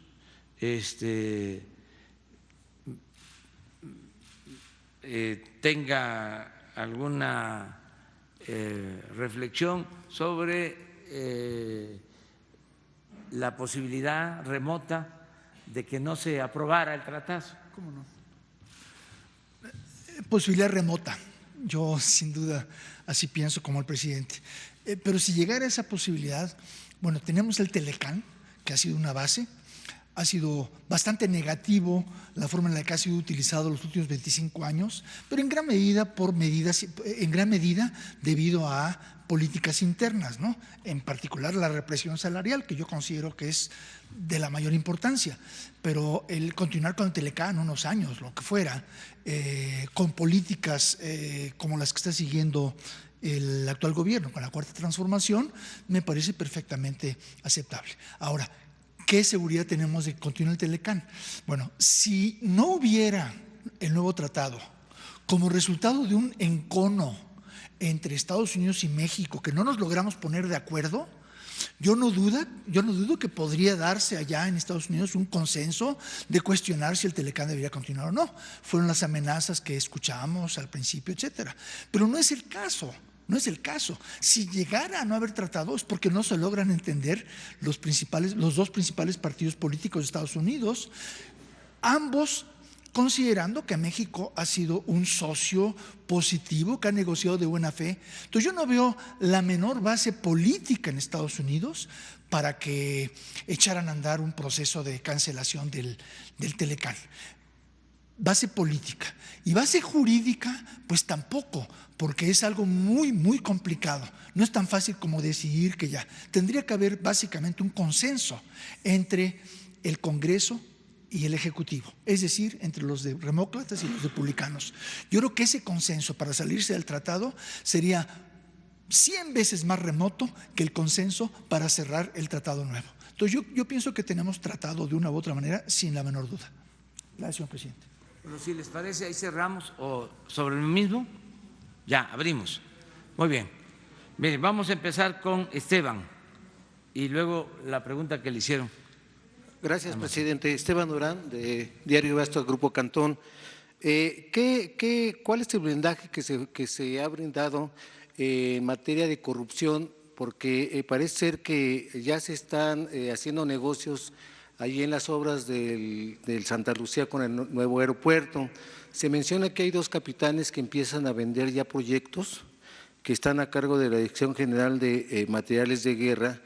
tenga alguna reflexión sobre la posibilidad remota de que no se aprobara el tratado. ¿Cómo no? Posibilidad remota. Yo sin duda así pienso como el presidente. Pero si llegara esa posibilidad, bueno, tenemos el Telecán, que ha sido una base. Ha sido bastante negativo la forma en la que ha sido utilizado los últimos 25 años, pero en gran medida debido a políticas internas, ¿no? En particular la represión salarial, que yo considero que es de la mayor importancia, pero el continuar con el Telecán unos años, lo que fuera, con políticas como las que está siguiendo el actual gobierno, con la Cuarta Transformación, me parece perfectamente aceptable. Ahora, ¿qué seguridad tenemos de que continúe el Telecán? Bueno, si no hubiera el nuevo tratado como resultado de un encono entre Estados Unidos y México, que no nos logramos poner de acuerdo, yo no dudo que podría darse allá en Estados Unidos un consenso de cuestionar si el Telecán debería continuar o no. Fueron las amenazas que escuchamos al principio, etcétera. Pero no es el caso. No es el caso. Si llegara a no haber tratado es porque no se logran entender los dos principales partidos políticos de Estados Unidos, ambos considerando que México ha sido un socio positivo, que ha negociado de buena fe. Entonces yo no veo la menor base política en Estados Unidos para que echaran a andar un proceso de cancelación del Telecán. Base política. Y base jurídica, pues tampoco, porque es algo muy, muy complicado. No es tan fácil como decidir que ya. Tendría que haber básicamente un consenso entre el Congreso y el Ejecutivo, es decir, entre los demócratas y los republicanos. Yo creo que ese consenso para salirse del tratado sería 100 veces más remoto que el consenso para cerrar el tratado nuevo. Entonces yo pienso que tenemos tratado de una u otra manera sin la menor duda. Gracias, señor presidente. Bueno, si les parece, ahí cerramos o sobre lo mismo, ya abrimos. Muy bien. Miren, vamos a empezar con Esteban y luego la pregunta que le hicieron. Gracias, presidente. Esteban Durán, de Diario Basto, Grupo Cantón. ¿Cuál es el blindaje que se ha brindado en materia de corrupción? Porque parece ser que ya se están haciendo negocios allí en las obras del Santa Lucía con el nuevo aeropuerto. Se menciona que hay 2 capitanes que empiezan a vender ya proyectos que están a cargo de la Dirección General de Materiales de Guerra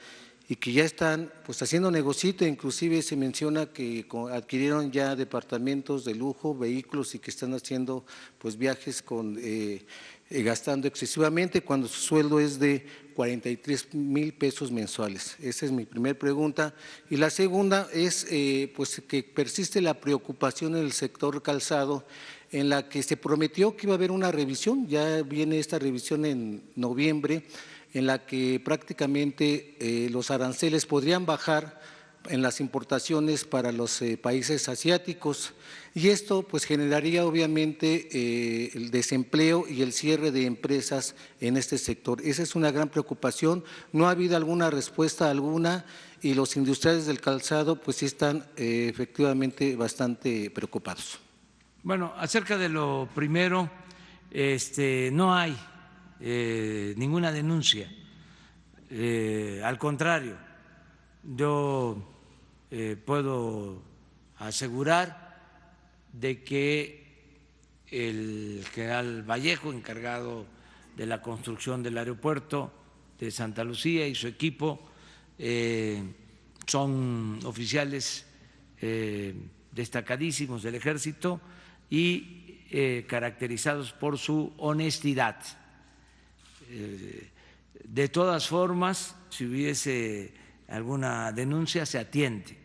y que ya están pues haciendo negocito. Inclusive se menciona que adquirieron ya departamentos de lujo, vehículos y que están haciendo pues viajes gastando excesivamente cuando su sueldo es de 43,000 pesos mensuales. Esa es mi primera pregunta. Y la segunda es pues que persiste la preocupación en el sector calzado, en la que se prometió que iba a haber una revisión. Ya viene esta revisión en noviembre, en la que prácticamente los aranceles podrían bajar en las importaciones para los países asiáticos, y esto pues generaría obviamente el desempleo y el cierre de empresas en este sector. Esa es una gran preocupación. No ha habido alguna respuesta alguna y los industriales del calzado pues sí están efectivamente bastante preocupados. Bueno, acerca de lo primero, no hay ninguna denuncia, al contrario, yo puedo asegurar de que el general Vallejo, encargado de la construcción del aeropuerto de Santa Lucía, y su equipo son oficiales destacadísimos del Ejército y caracterizados por su honestidad. De todas formas, si hubiese alguna denuncia, se atiende.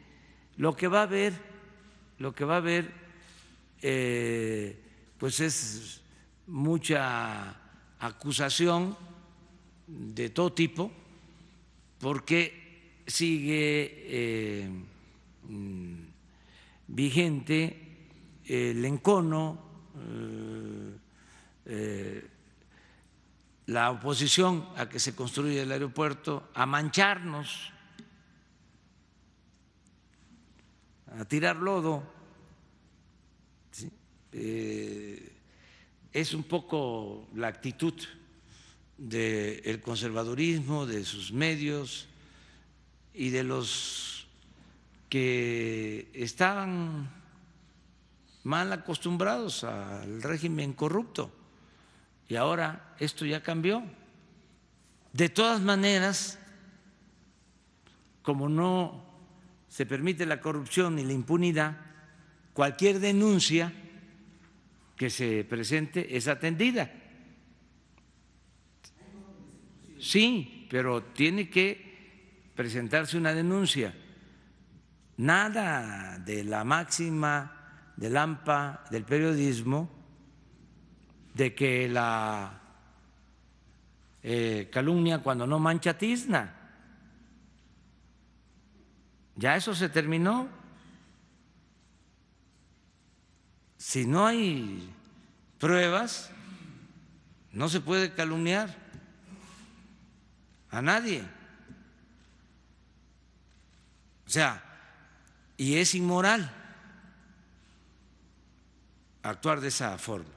Lo que va a haber, pues es mucha acusación de todo tipo, porque sigue vigente el encono, la oposición a que se construya el aeropuerto, a mancharnos, a tirar lodo. ¿Sí? Es un poco la actitud del conservadurismo, de sus medios y de los que estaban mal acostumbrados al régimen corrupto. Y ahora esto ya cambió. De todas maneras, como no se permite la corrupción ni la impunidad, cualquier denuncia que se presente es atendida. Sí, pero tiene que presentarse una denuncia. Nada de la máxima del AMPA, del periodismo, de que la calumnia cuando no mancha tizna. Ya eso se terminó. Si no hay pruebas, no se puede calumniar a nadie. O sea, y es inmoral actuar de esa forma.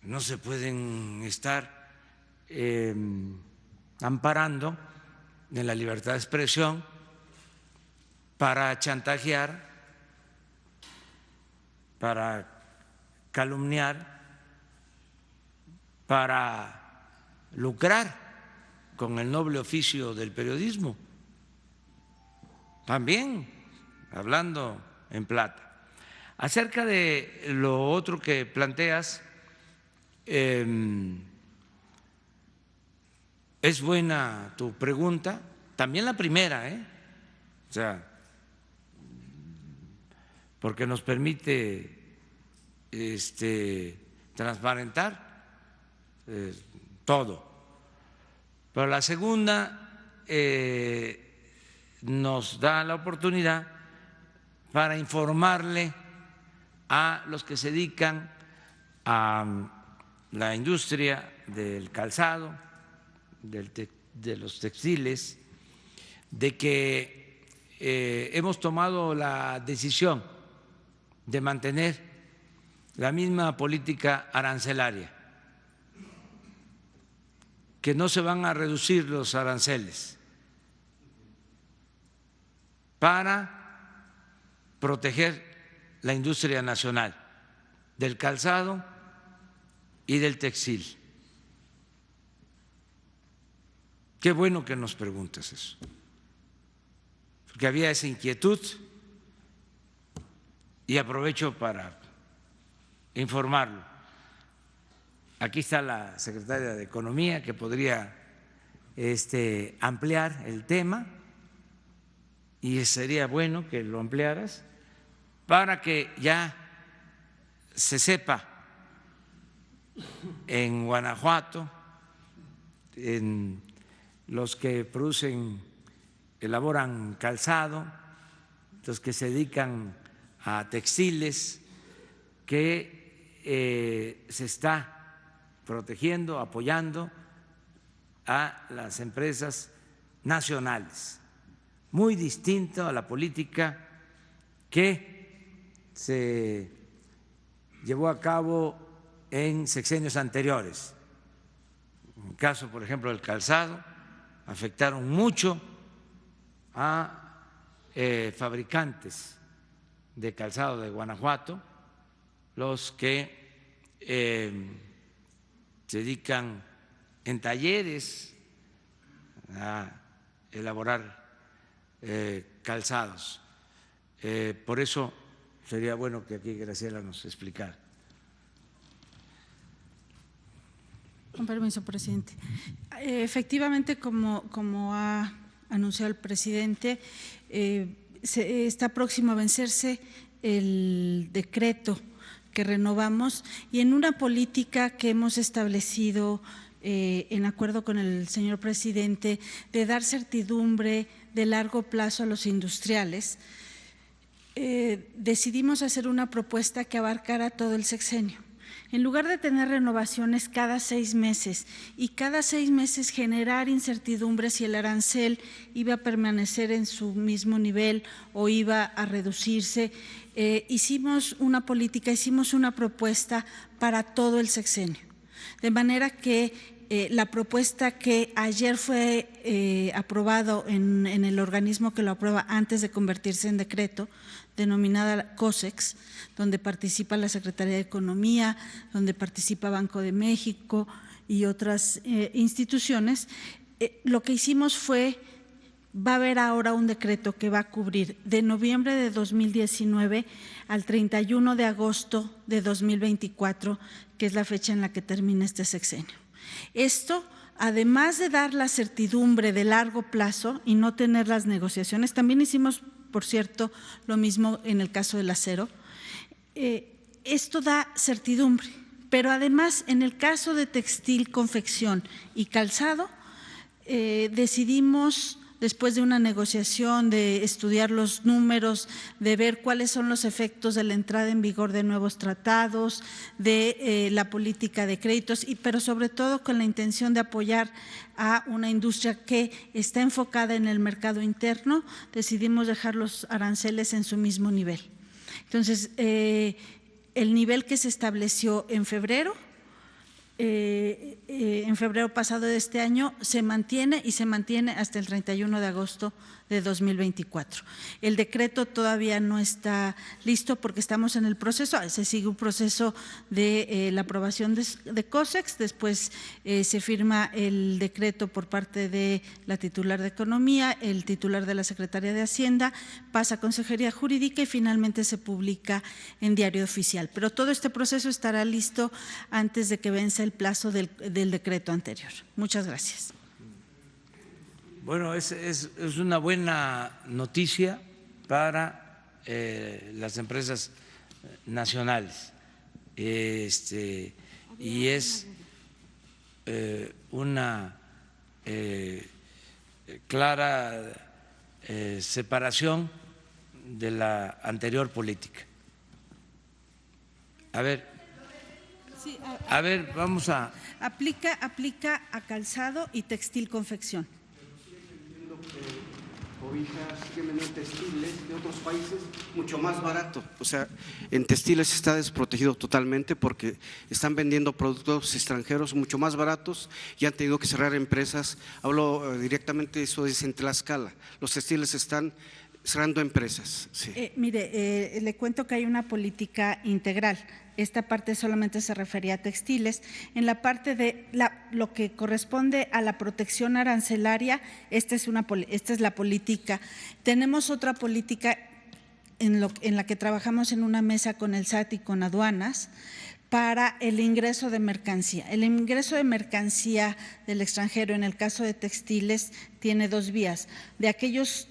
No se pueden estar amparando en la libertad de expresión para chantajear, para calumniar, para lucrar con el noble oficio del periodismo. También hablando en plata. Acerca de lo otro que planteas, es buena tu pregunta, también la primera, o sea, porque nos permite transparentar todo. Pero la segunda nos da la oportunidad para informarle a los que se dedican a la industria del calzado, de los textiles, de que hemos tomado la decisión de mantener la misma política arancelaria, que no se van a reducir los aranceles para proteger la industria nacional del calzado y del textil. Qué bueno que nos preguntas eso, porque había esa inquietud y aprovecho para informarlo. Aquí está la secretaria de Economía que podría ampliar el tema y sería bueno que lo ampliaras para que ya se sepa en Guanajuato, en los que producen, elaboran calzado, los que se dedican a textiles, que se está protegiendo, apoyando a las empresas nacionales, muy distinto a la política que se llevó a cabo en sexenios anteriores. En el caso, por ejemplo, del calzado, afectaron mucho a fabricantes de calzado de Guanajuato, los que se dedican en talleres a elaborar calzados. Por eso sería bueno que aquí Graciela nos explicara. Con permiso, presidente. Efectivamente, como ha anunciado el presidente, está próximo a vencerse el decreto que renovamos y en una política que hemos establecido en acuerdo con el señor presidente de dar certidumbre de largo plazo a los industriales, decidimos hacer una propuesta que abarcara todo el sexenio. En lugar de tener renovaciones cada 6 meses y cada 6 meses generar incertidumbre si el arancel iba a permanecer en su mismo nivel o iba a reducirse, hicimos una política, hicimos una propuesta para todo el sexenio. De manera que la propuesta que ayer fue aprobado en el organismo que lo aprueba antes de convertirse en decreto, denominada COSEX, donde participa la Secretaría de Economía, donde participa Banco de México y otras instituciones, lo que hicimos fue, va a haber ahora un decreto que va a cubrir de noviembre de 2019 al 31 de agosto de 2024, que es la fecha en la que termina este sexenio. Esto, además de dar la certidumbre de largo plazo y no tener las negociaciones, también hicimos, por cierto, lo mismo en el caso del acero. Esto da certidumbre, pero además en el caso de textil, confección y calzado, decidimos, después de una negociación, de estudiar los números, de ver cuáles son los efectos de la entrada en vigor de nuevos tratados, de la política de créditos, pero sobre todo con la intención de apoyar a una industria que está enfocada en el mercado interno, decidimos dejar los aranceles en su mismo nivel. Entonces, el nivel que se estableció en febrero pasado de este año, se mantiene y se mantiene hasta el 31 de agosto de 2024. El decreto todavía no está listo porque estamos en el proceso, se sigue un proceso de la aprobación de COSEX, después se firma el decreto por parte de la titular de Economía, el titular de la Secretaría de Hacienda, pasa a Consejería Jurídica y finalmente se publica en Diario Oficial. Pero todo este proceso estará listo antes de que venza el plazo del decreto anterior. Muchas gracias. Bueno, es una buena noticia para las empresas nacionales y es una clara separación de la anterior política. A ver, vamos a… Aplica a calzado y textil confección. Cobijas, siguen vendiendo textiles de otros países mucho más barato. O sea, en textiles está desprotegido totalmente porque están vendiendo productos extranjeros mucho más baratos y han tenido que cerrar empresas. Hablo directamente, eso es en Tlaxcala. Los textiles están cerrando empresas. Sí. Mire, le cuento que hay una política integral. Esta parte solamente se refería a textiles. En la parte de lo que corresponde a la protección arancelaria, esta es la política. Tenemos otra política en la que trabajamos en una mesa con el SAT y con aduanas para el ingreso de mercancía. El ingreso de mercancía del extranjero, en el caso de textiles, tiene 2 vías. De aquellos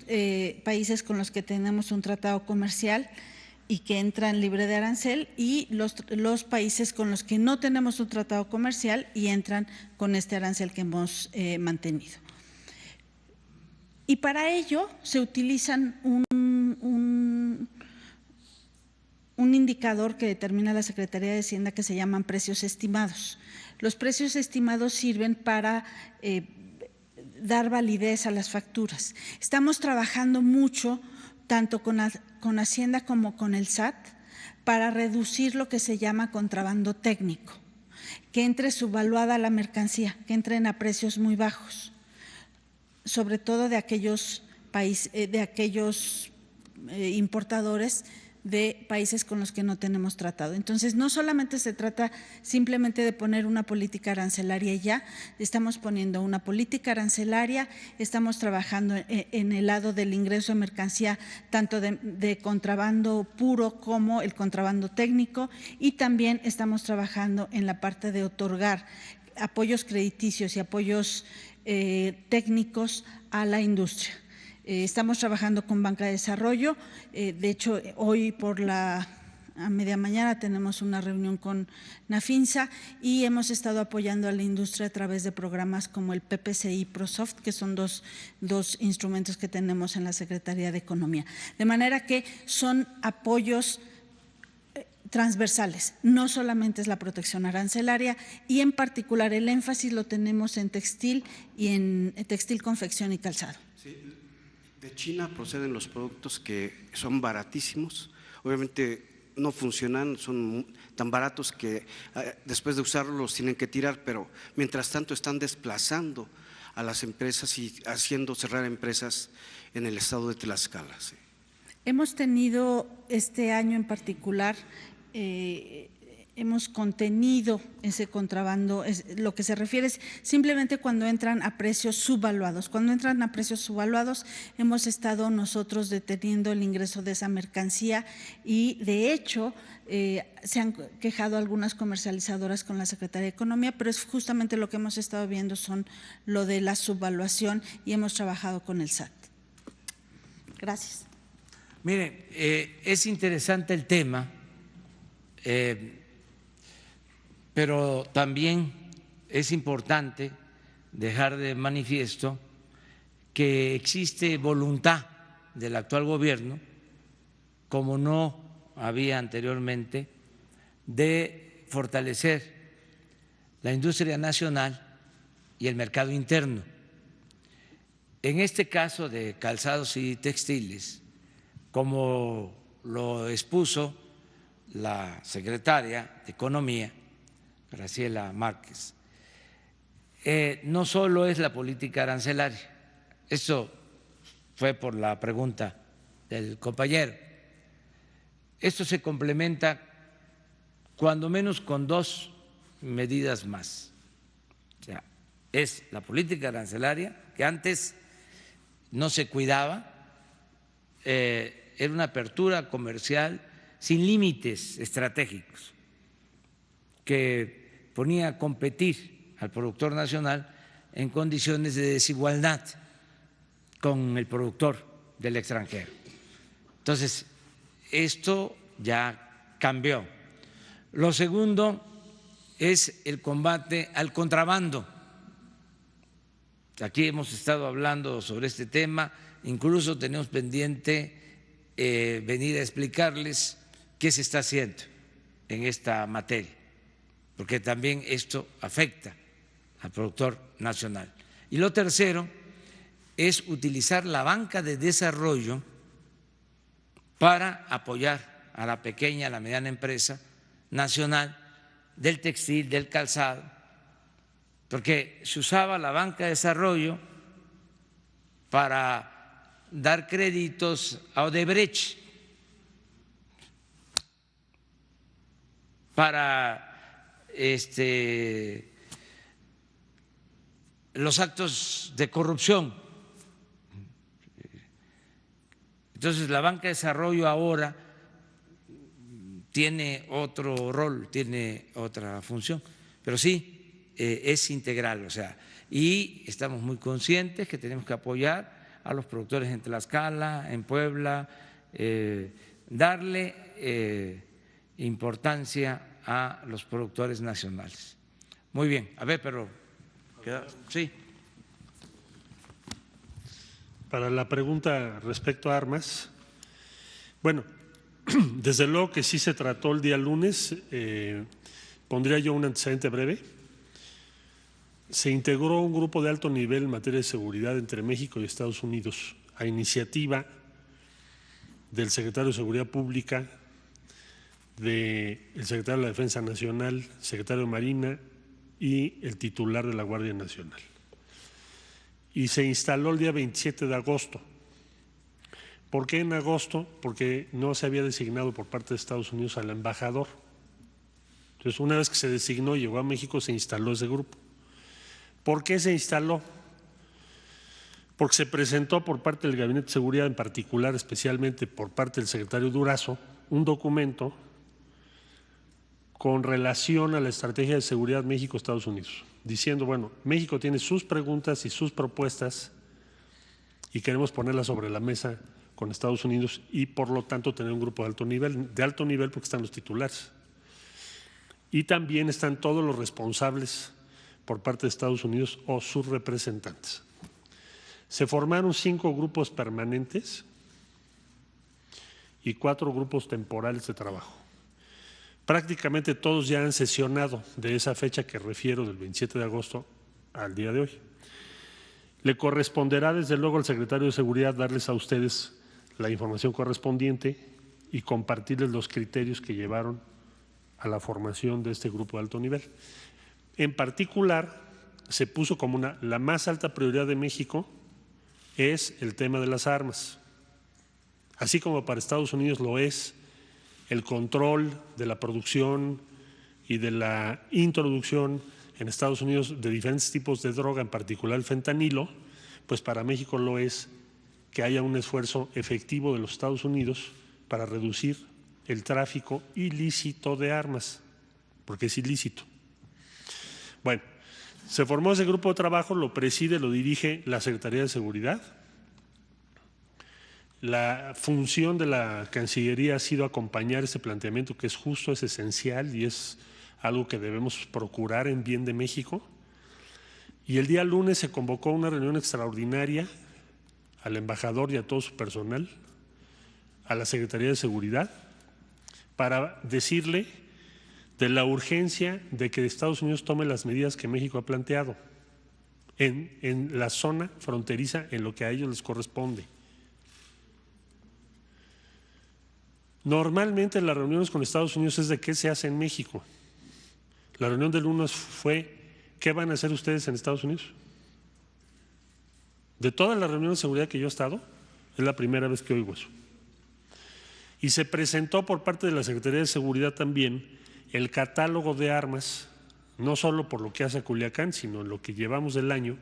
países con los que tenemos un tratado comercial y que entran libre de arancel, y los países con los que no tenemos un tratado comercial y entran con este arancel que hemos mantenido. Y para ello se utilizan un indicador que determina la Secretaría de Hacienda que se llaman precios estimados. Los precios estimados sirven para dar validez a las facturas. Estamos trabajando mucho tanto con Hacienda como con el SAT para reducir lo que se llama contrabando técnico, que entre subvaluada la mercancía, que entren a precios muy bajos, sobre todo de aquellos importadores de países con los que no tenemos tratado. Entonces, no solamente se trata simplemente de poner una política arancelaria y ya, estamos poniendo una política arancelaria, estamos trabajando en el lado del ingreso de mercancía, tanto de contrabando puro como el contrabando técnico, y también estamos trabajando en la parte de otorgar apoyos crediticios y apoyos técnicos a la industria. Estamos trabajando con Banca de Desarrollo, de hecho hoy por la a media mañana tenemos una reunión con Nafinsa y hemos estado apoyando a la industria a través de programas como el PPCI ProSoft, que son dos instrumentos que tenemos en la Secretaría de Economía. De manera que son apoyos transversales, no solamente es la protección arancelaria, y en particular el énfasis lo tenemos en textil y en textil, confección y calzado. Sí, de China proceden los productos que son baratísimos, obviamente no funcionan, son tan baratos que después de usarlos los tienen que tirar, pero mientras tanto están desplazando a las empresas y haciendo cerrar empresas en el estado de Tlaxcala. Sí. Hemos tenido este año en particular, hemos contenido ese contrabando, lo que se refiere es simplemente cuando entran a precios subvaluados. Cuando entran a precios subvaluados hemos estado nosotros deteniendo el ingreso de esa mercancía y de hecho se han quejado algunas comercializadoras con la Secretaría de Economía, pero es justamente lo que hemos estado viendo son lo de la subvaluación y hemos trabajado con el SAT. Gracias. Mire, es interesante el tema. Pero también es importante dejar de manifiesto que existe voluntad del actual gobierno, como no había anteriormente, de fortalecer la industria nacional y el mercado interno. En este caso de calzados y textiles, como lo expuso la secretaria de Economía, Graciela Márquez, no solo es la política arancelaria, eso fue por la pregunta del compañero, esto se complementa cuando menos con dos medidas más. O sea, es la política arancelaria, que antes no se cuidaba, era una apertura comercial sin límites estratégicos, que ponía a competir al productor nacional en condiciones de desigualdad con el productor del extranjero. Entonces, esto ya cambió. Lo segundo es el combate al contrabando. Aquí hemos estado hablando sobre este tema, incluso tenemos pendiente venir a explicarles qué se está haciendo en esta materia, porque también esto afecta al productor nacional. Y lo tercero es utilizar la banca de desarrollo para apoyar a la pequeña, a la mediana empresa nacional del textil, del calzado, porque se usaba la banca de desarrollo para dar créditos a Odebrecht, para los actos de corrupción. Entonces, la banca de desarrollo ahora tiene otro rol, tiene otra función, pero sí es integral, o sea, y estamos muy conscientes que tenemos que apoyar a los productores en Tlaxcala, en Puebla, darle importancia a los productores nacionales. Muy bien, a ver, pero sí. Para la pregunta respecto a armas, bueno, desde luego que sí se trató el día lunes, pondría yo un antecedente breve. Se integró un grupo de alto nivel en materia de seguridad entre México y Estados Unidos a iniciativa del secretario de Seguridad Pública, del secretario de la Defensa Nacional, secretario de Marina y el titular de la Guardia Nacional. Y se instaló el día 27 de agosto. ¿Por qué en agosto? Porque no se había designado por parte de Estados Unidos al embajador. Entonces, una vez que se designó y llegó a México, se instaló ese grupo. ¿Por qué se instaló? Porque se presentó por parte del Gabinete de Seguridad, en particular, especialmente por parte del secretario Durazo, un documento con relación a la estrategia de seguridad México-Estados Unidos, diciendo, bueno, México tiene sus preguntas y sus propuestas y queremos ponerlas sobre la mesa con Estados Unidos y por lo tanto tener un grupo de alto nivel porque están los titulares. Y también están todos los responsables por parte de Estados Unidos o sus representantes. Se formaron 5 grupos permanentes y 4 grupos temporales de trabajo. Prácticamente todos ya han sesionado de esa fecha que refiero, del 27 de agosto al día de hoy. Le corresponderá desde luego al secretario de Seguridad darles a ustedes la información correspondiente y compartirles los criterios que llevaron a la formación de este grupo de alto nivel. En particular, se puso como la más alta prioridad de México es el tema de las armas. Así como para Estados Unidos lo es el control de la producción y de la introducción en Estados Unidos de diferentes tipos de droga, en particular el fentanilo, pues para México lo es que haya un esfuerzo efectivo de los Estados Unidos para reducir el tráfico ilícito de armas, porque es ilícito. Bueno, se formó ese grupo de trabajo, lo preside, lo dirige la Secretaría de Seguridad. La función de la Cancillería ha sido acompañar ese planteamiento que es justo, es esencial y es algo que debemos procurar en bien de México. Y el día lunes se convocó una reunión extraordinaria al embajador y a todo su personal, a la Secretaría de Seguridad, para decirle de la urgencia de que Estados Unidos tome las medidas que México ha planteado en la zona fronteriza, en lo que a ellos les corresponde. Normalmente las reuniones con Estados Unidos es de qué se hace en México. La reunión del lunes fue ¿qué van a hacer ustedes en Estados Unidos? De todas las reuniones de seguridad que yo he estado, es la primera vez que oigo eso. Y se presentó por parte de la Secretaría de Seguridad también el catálogo de armas, no solo por lo que hace Culiacán, sino en lo que llevamos del año,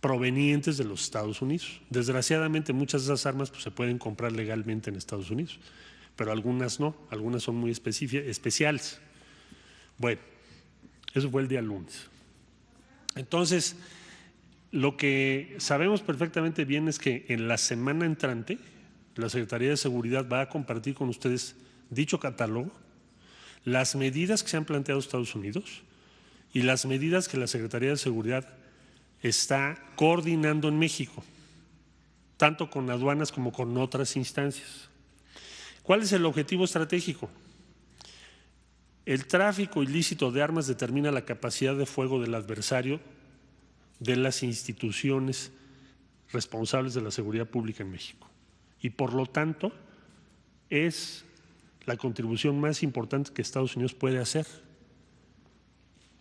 provenientes de los Estados Unidos. Desgraciadamente muchas de esas armas pues, se pueden comprar legalmente en Estados Unidos, pero algunas no, algunas son muy especiales. Bueno, eso fue el día lunes. Entonces, lo que sabemos perfectamente bien es que en la semana entrante la Secretaría de Seguridad va a compartir con ustedes dicho catálogo, las medidas que se han planteado Estados Unidos y las medidas que la Secretaría de Seguridad está coordinando en México, tanto con aduanas como con otras instancias. ¿Cuál es el objetivo estratégico? El tráfico ilícito de armas determina la capacidad de fuego del adversario de las instituciones responsables de la seguridad pública en México y por lo tanto es la contribución más importante que Estados Unidos puede hacer.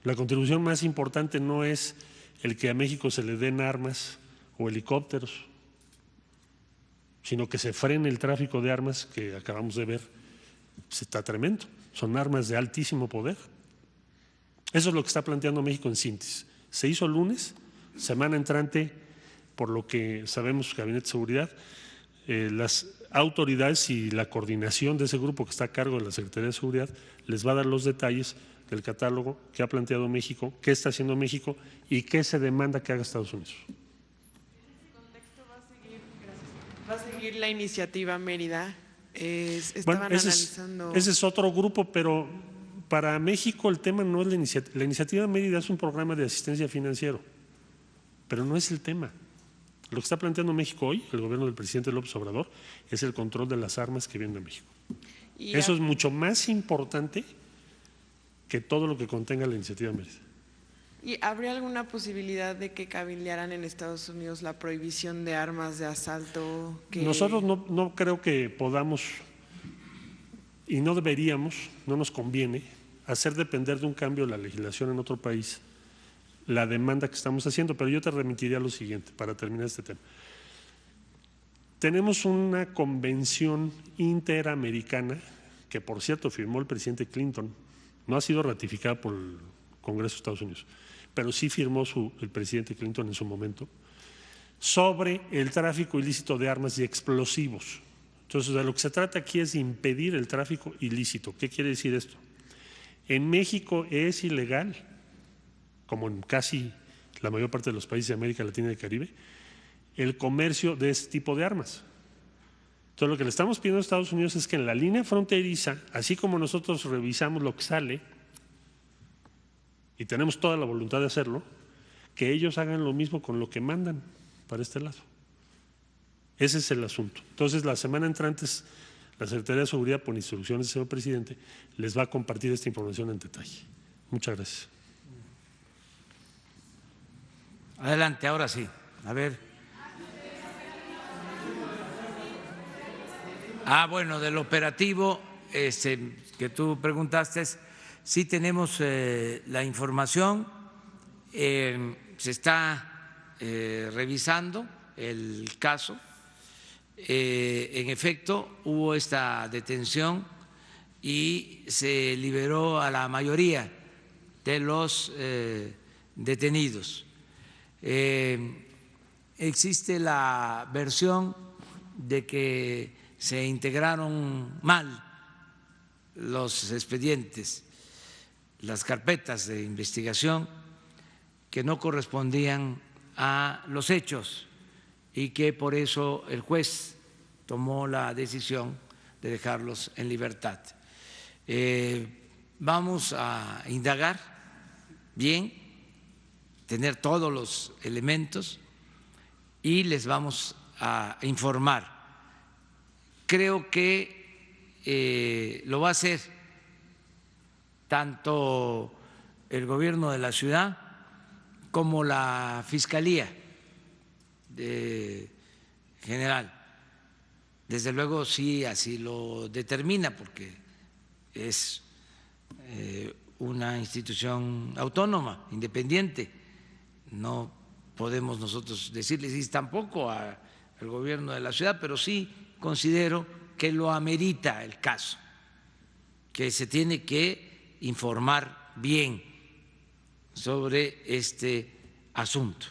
La contribución más importante no es el que a México se le den armas o helicópteros, sino que se frene el tráfico de armas que acabamos de ver, pues está tremendo, son armas de altísimo poder. Eso es lo que está planteando México en síntesis. Se hizo el lunes, semana entrante, por lo que sabemos, Gabinete de Seguridad, las autoridades y la coordinación de ese grupo que está a cargo de la Secretaría de Seguridad les va a dar los detalles del catálogo que ha planteado México, qué está haciendo México y qué se demanda que haga Estados Unidos. En ese contexto va a seguir la iniciativa Mérida. Analizando. Ese es otro grupo, pero para México el tema no es la iniciativa. La iniciativa Mérida es un programa de asistencia financiero, pero no es el tema. Lo que está planteando México hoy, el gobierno del presidente López Obrador, es el control de las armas que vienen de México. Eso es mucho más importante que todo lo que contenga la iniciativa Mérida. ¿Y habría alguna posibilidad de que cabildearan en Estados Unidos la prohibición de armas de asalto? Nosotros no creo que podamos y no deberíamos, no nos conviene hacer depender de un cambio de la legislación en otro país la demanda que estamos haciendo, pero yo te remitiría a lo siguiente para terminar este tema. Tenemos una convención interamericana que, por cierto, firmó el presidente Clinton, no ha sido ratificada por el Congreso de Estados Unidos, pero sí firmó el presidente Clinton en su momento, sobre el tráfico ilícito de armas y explosivos. Entonces, de lo que se trata aquí es de impedir el tráfico ilícito. ¿Qué quiere decir esto? En México es ilegal, como en casi la mayor parte de los países de América Latina y Caribe, el comercio de este tipo de armas. Entonces, lo que le estamos pidiendo a Estados Unidos es que en la línea fronteriza, así como nosotros revisamos lo que sale, y tenemos toda la voluntad de hacerlo, que ellos hagan lo mismo con lo que mandan para este lado. Ese es el asunto. Entonces, la semana entrante, la Secretaría de Seguridad, por instrucciones del señor presidente, les va a compartir esta información en detalle. Muchas gracias. Adelante, ahora sí. A ver. Bueno, del operativo que tú preguntaste, sí tenemos la información, se está revisando el caso. En efecto, hubo esta detención y se liberó a la mayoría de los detenidos. Existe la versión de que se integraron mal los expedientes, las carpetas de investigación que no correspondían a los hechos y que por eso el juez tomó la decisión de dejarlos en libertad. Vamos a indagar bien, tener todos los elementos y les vamos a informar. Creo que lo va a hacer tanto el gobierno de la ciudad como la Fiscalía General. Desde luego, sí, así lo determina, porque es una institución autónoma, independiente. No podemos nosotros decirles y tampoco al gobierno de la ciudad, pero sí considero que lo amerita el caso, que se tiene que informar bien sobre este asunto.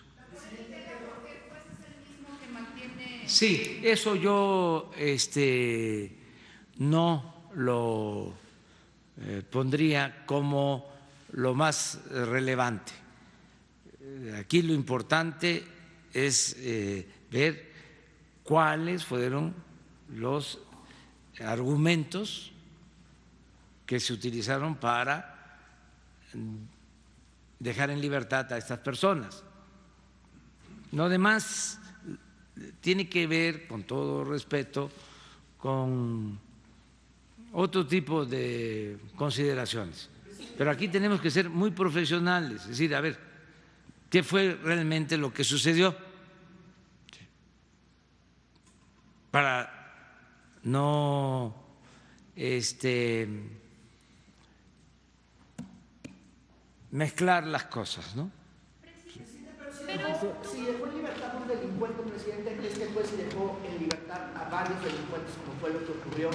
Sí, eso yo no lo pondría como lo más relevante. Aquí lo importante es ver cuáles fueron los argumentos que se utilizaron para dejar en libertad a estas personas. Lo demás tiene que ver, con todo respeto, con otro tipo de consideraciones. Pero aquí tenemos que ser muy profesionales, es decir, a ver, ¿qué fue realmente lo que sucedió? Para no mezclar las cosas, ¿no? Si dejó en libertad a un delincuente, presidente, ¿crees que el juez dejó en libertad a varios delincuentes, como fue lo que ocurrió?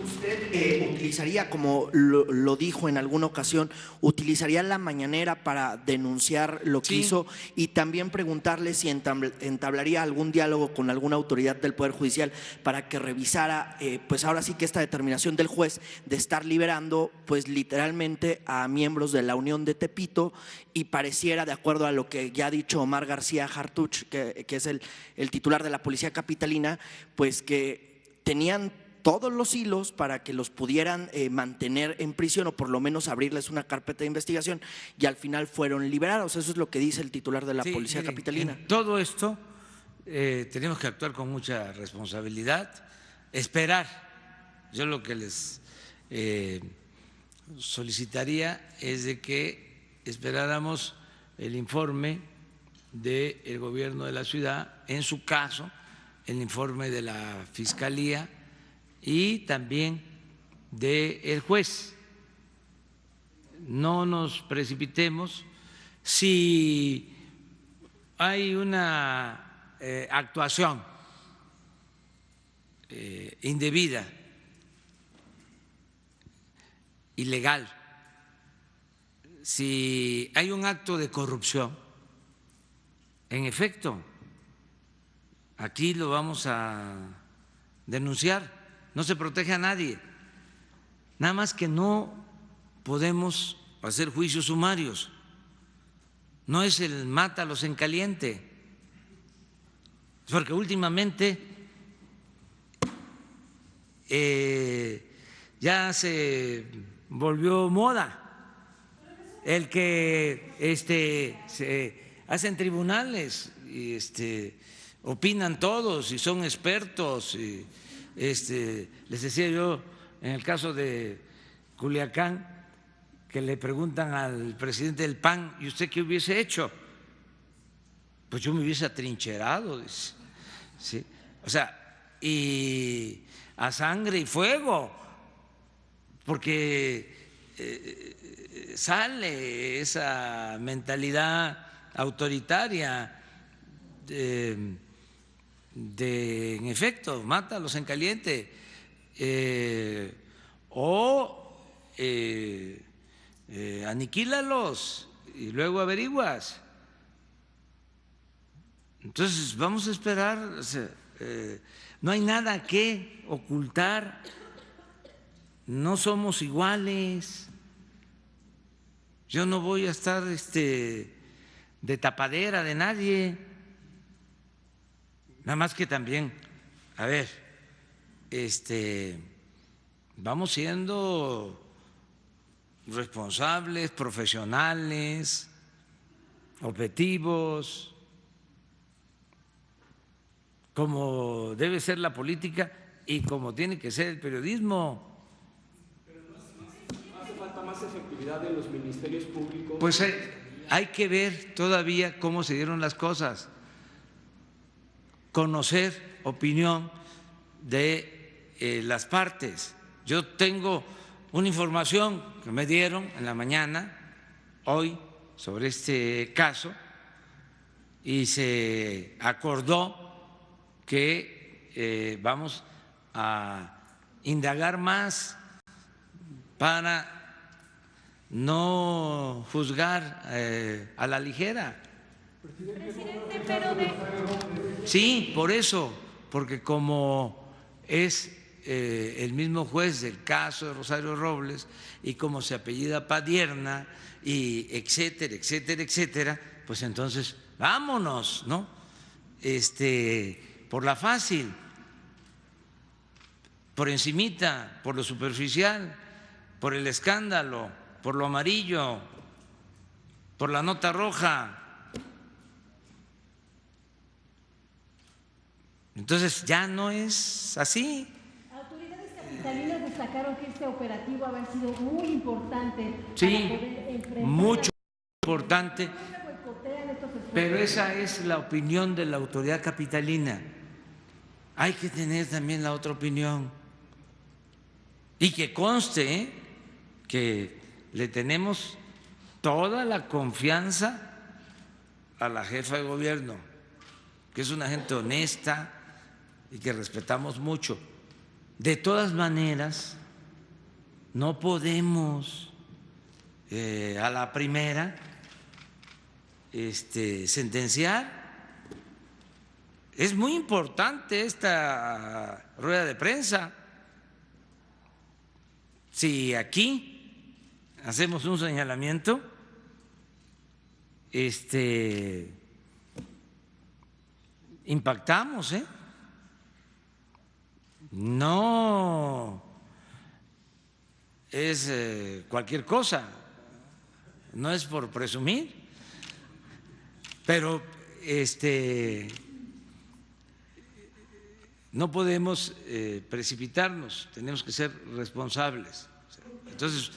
¿Usted utilizaría, como lo dijo en alguna ocasión, utilizaría la mañanera para denunciar lo que hizo? Y también preguntarle si entablaría algún diálogo con alguna autoridad del Poder Judicial para que revisara, pues ahora sí que esta determinación del juez de estar liberando, pues literalmente a miembros de la Unión de Tepito, y pareciera, de acuerdo a lo que ya ha dicho Omar García Hartuch, que es el titular de la Policía Capitalina, pues que tenían todos los hilos para que los pudieran mantener en prisión o por lo menos abrirles una carpeta de investigación, y al final fueron liberados. Eso es lo que dice el titular de la Policía Capitalina. En todo esto tenemos que actuar con mucha responsabilidad, esperar. Yo lo que les solicitaría es de que esperáramos el informe del gobierno de la ciudad, en su caso el informe de la Fiscalía y también del juez. No nos precipitemos. Si hay una actuación indebida, ilegal, si hay un acto de corrupción, en efecto, aquí lo vamos a denunciar. No se protege a nadie, nada más que no podemos hacer juicios sumarios. No es el mátalos en caliente, porque últimamente ya se volvió moda el que se hacen tribunales y opinan todos y son expertos. Y, les decía yo en el caso de Culiacán que le preguntan al presidente del PAN, ¿y usted qué hubiese hecho? Pues yo me hubiese atrincherado, dice. ¿Sí? O sea, y a sangre y fuego, porque sale esa mentalidad autoritaria en efecto, mátalos en caliente, aniquílalos y luego averiguas. Entonces vamos a esperar, no hay nada que ocultar, no somos iguales. Yo no voy a estar de tapadera de nadie, nada más que también, a ver, vamos siendo responsables, profesionales, objetivos, como debe ser la política y como tiene que ser el periodismo. Pero no hace falta más efectividad en los ministerios públicos. Pues hay que ver todavía cómo se dieron las cosas, conocer opinión de las partes. Yo tengo una información que me dieron en la mañana, hoy, sobre este caso, y se acordó que vamos a indagar más para no juzgar a la ligera. Presidente, pero Sí, por eso, porque como es el mismo juez del caso de Rosario Robles y como se apellida Padierna y etcétera, etcétera, etcétera, pues entonces vámonos, ¿no? Por la fácil, por encimita, por lo superficial, por el escándalo, por lo amarillo, por la nota roja. Entonces ya no es así. Autoridades capitalinas destacaron que este operativo había sido muy importante. Sí, para poder enfrentar mucho importante, pero esa es la opinión de la autoridad capitalina. Hay que tener también la otra opinión y que conste que le tenemos toda la confianza a la jefa de gobierno, que es una gente honesta y que respetamos mucho. De todas maneras, no podemos a la primera sentenciar. Es muy importante esta rueda de prensa. Si aquí hacemos un señalamiento, impactamos, no es cualquier cosa, no es por presumir, pero no podemos precipitarnos, tenemos que ser responsables. Entonces,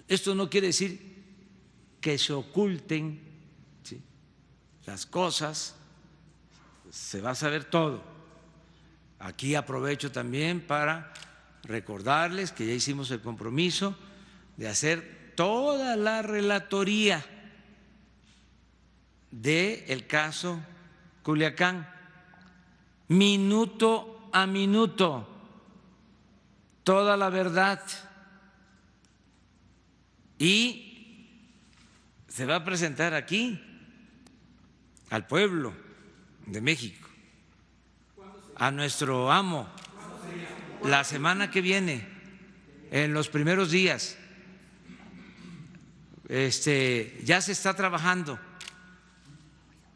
esto no quiere decir que se oculten, ¿sí?, las cosas, se va a saber todo. Aquí aprovecho también para recordarles que ya hicimos el compromiso de hacer toda la relatoría del caso Culiacán, minuto a minuto, toda la verdad, y se va a presentar aquí al pueblo de México, a nuestro amo, la semana que viene, en los primeros días. Ya se está trabajando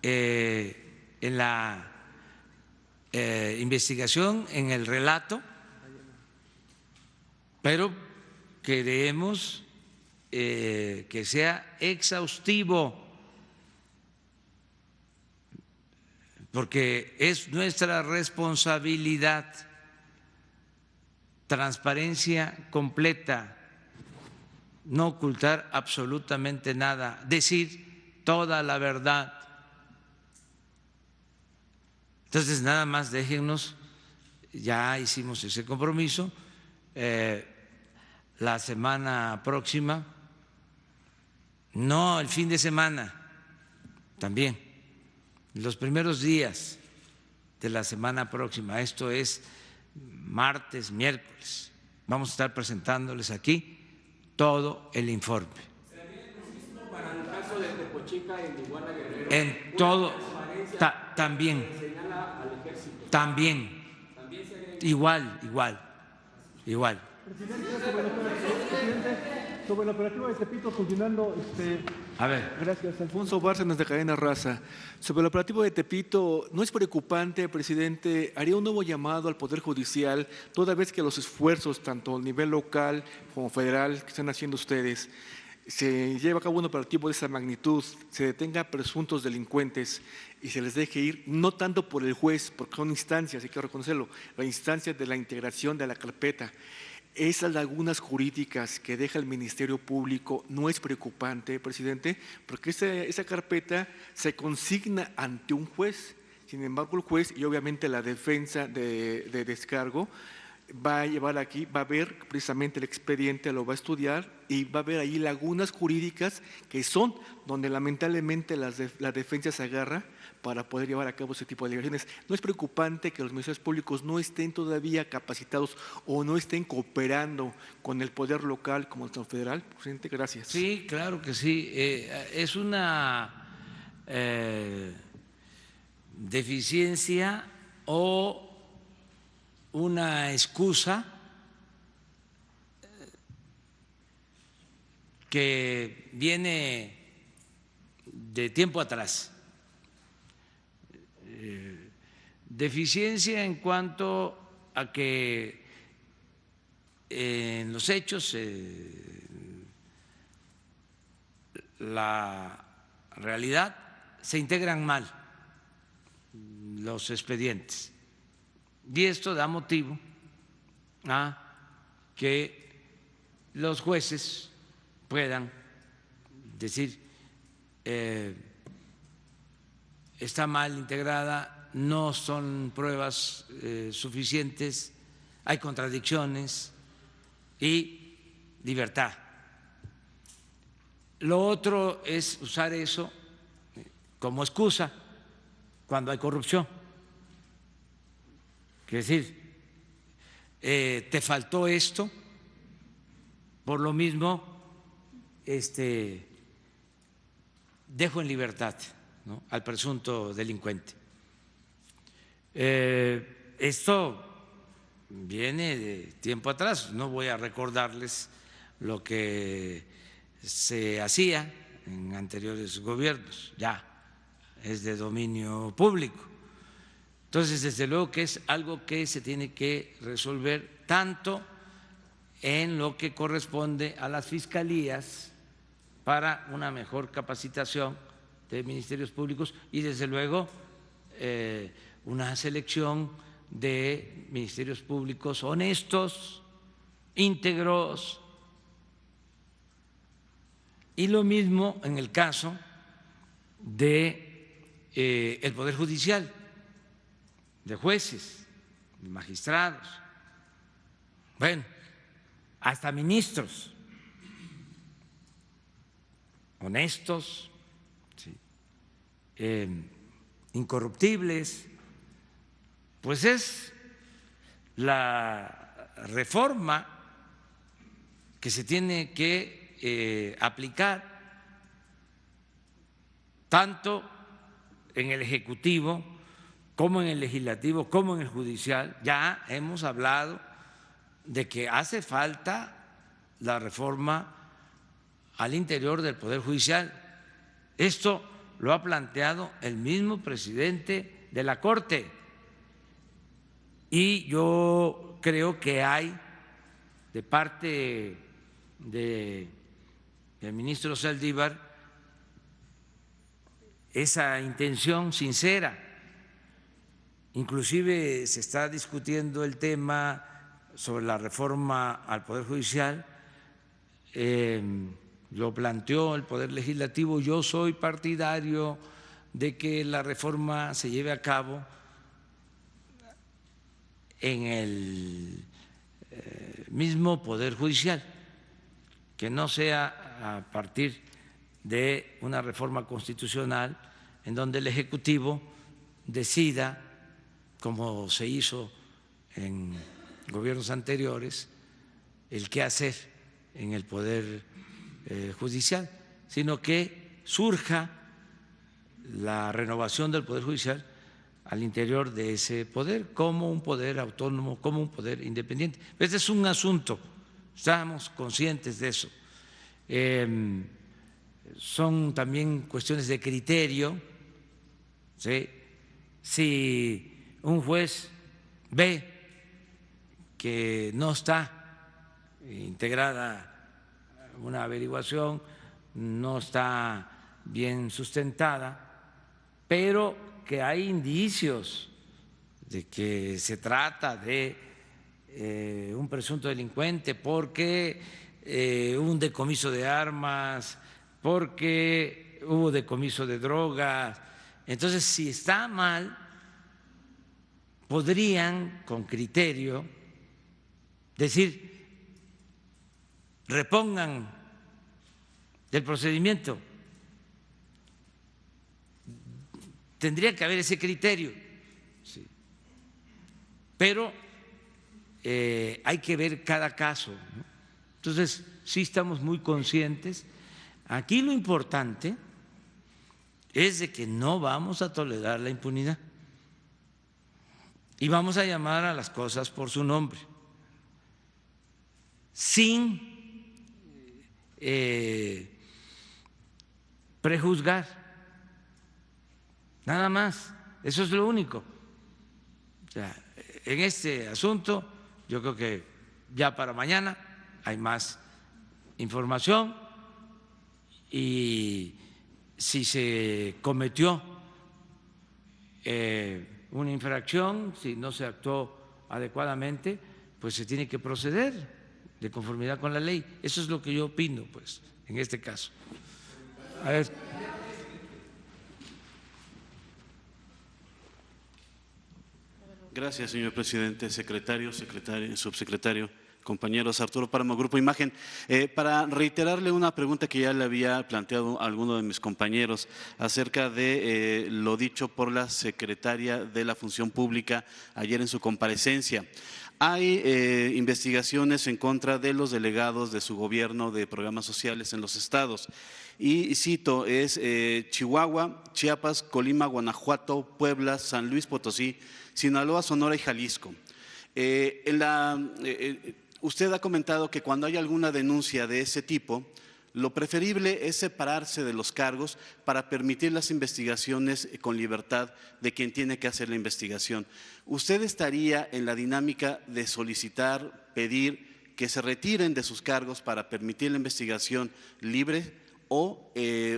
en la investigación, en el relato pero queremos que sea exhaustivo, porque es nuestra responsabilidad. Transparencia completa, no ocultar absolutamente nada, decir toda la verdad. Entonces, nada más déjennos, ya hicimos ese compromiso, la semana próxima, no el fin de semana, también, los primeros días de la semana próxima, esto es martes, miércoles, vamos a estar presentándoles aquí todo el informe. Para el caso de Tepochica en Iguala Guerrero, en todo, también, igual. Sobre el operativo de Tepito, continuando, a ver. Gracias, Alfonso Bárcenas de Cadena Raza. Sobre el operativo de Tepito, ¿no es preocupante, presidente? Haría un nuevo llamado al Poder Judicial, toda vez que los esfuerzos, tanto a nivel local como federal, que están haciendo ustedes, se lleva a cabo un operativo de esa magnitud, se detenga a presuntos delincuentes y se les deje ir, no tanto por el juez, porque son instancias, hay que reconocerlo, la instancia de la integración de la carpeta. Esas lagunas jurídicas que deja el Ministerio Público no es preocupante, presidente, porque esa carpeta se consigna ante un juez. Sin embargo, el juez y obviamente la defensa de descargo va a llevar aquí, va a ver precisamente el expediente, lo va a estudiar y va a ver ahí lagunas jurídicas que son donde lamentablemente la defensa se agarra para poder llevar a cabo ese tipo de liberaciones. ¿No es preocupante que los ministerios públicos no estén todavía capacitados o no estén cooperando con el poder local como el federal? Presidente, gracias. Sí, claro que sí. Es una deficiencia o una excusa que viene de tiempo atrás. Deficiencia en cuanto a que en los hechos la realidad se integran mal los expedientes y esto da motivo a que los jueces puedan decir está mal integrada, no son pruebas suficientes, hay contradicciones y libertad. Lo otro es usar eso como excusa cuando hay corrupción. Quiere decir, te faltó esto, por lo mismo dejo en libertad, ¿no?, al presunto delincuente. Esto viene de tiempo atrás, no voy a recordarles lo que se hacía en anteriores gobiernos, ya es de dominio público. Entonces, desde luego que es algo que se tiene que resolver tanto en lo que corresponde a las fiscalías para una mejor capacitación de ministerios públicos y desde luego una selección de ministerios públicos honestos, íntegros, y lo mismo en el caso de el Poder Judicial, de jueces, de magistrados, bueno, hasta ministros honestos, ¿sí?, incorruptibles. Pues es la reforma que se tiene que aplicar tanto en el Ejecutivo como en el Legislativo, como en el Judicial. Ya hemos hablado de que hace falta la reforma al interior del Poder Judicial. Esto lo ha planteado el mismo presidente de la Corte. Y yo creo que hay de parte del ministro Saldívar esa intención sincera. Inclusive se está discutiendo el tema sobre la reforma al Poder Judicial, lo planteó el Poder Legislativo. Yo soy partidario de que la reforma se lleve a cabo en el mismo Poder Judicial, que no sea a partir de una reforma constitucional en donde el Ejecutivo decida, como se hizo en gobiernos anteriores, el qué hacer en el Poder Judicial, sino que surja la renovación del Poder Judicial al interior de ese poder, como un poder autónomo, como un poder independiente. Este es un asunto, estamos conscientes de eso. Son también cuestiones de criterio, ¿sí? Si un juez ve que no está integrada una averiguación, no está bien sustentada, pero que hay indicios de que se trata de un presunto delincuente porque hubo un decomiso de armas, porque hubo decomiso de drogas. Entonces, si está mal, podrían, con criterio, decir, repongan el procedimiento. Tendría que haber ese criterio, sí. Pero hay que ver cada caso, ¿no? Entonces, sí estamos muy conscientes. Aquí lo importante es de que no vamos a tolerar la impunidad y vamos a llamar a las cosas por su nombre, sin prejuzgar, nada más. Eso es lo único. O sea, en este asunto yo creo que ya para mañana hay más información, y si se cometió una infracción, si no se actuó adecuadamente, pues se tiene que proceder de conformidad con la ley. Eso es lo que yo opino, pues, en este caso. A ver. Gracias, señor presidente, secretario, subsecretario, compañeros. Arturo Páramo, Grupo Imagen. Para reiterarle una pregunta que ya le había planteado a alguno de mis compañeros acerca de lo dicho por la secretaria de la Función Pública ayer en su comparecencia. Hay investigaciones en contra de los delegados de su gobierno de programas sociales en los estados. Y cito, es Chihuahua, Chiapas, Colima, Guanajuato, Puebla, San Luis Potosí, Sinaloa, Sonora y Jalisco. Usted ha comentado que cuando hay alguna denuncia de ese tipo, lo preferible es separarse de los cargos para permitir las investigaciones con libertad de quien tiene que hacer la investigación. ¿Usted estaría en la dinámica de solicitar, pedir que se retiren de sus cargos para permitir la investigación libre, o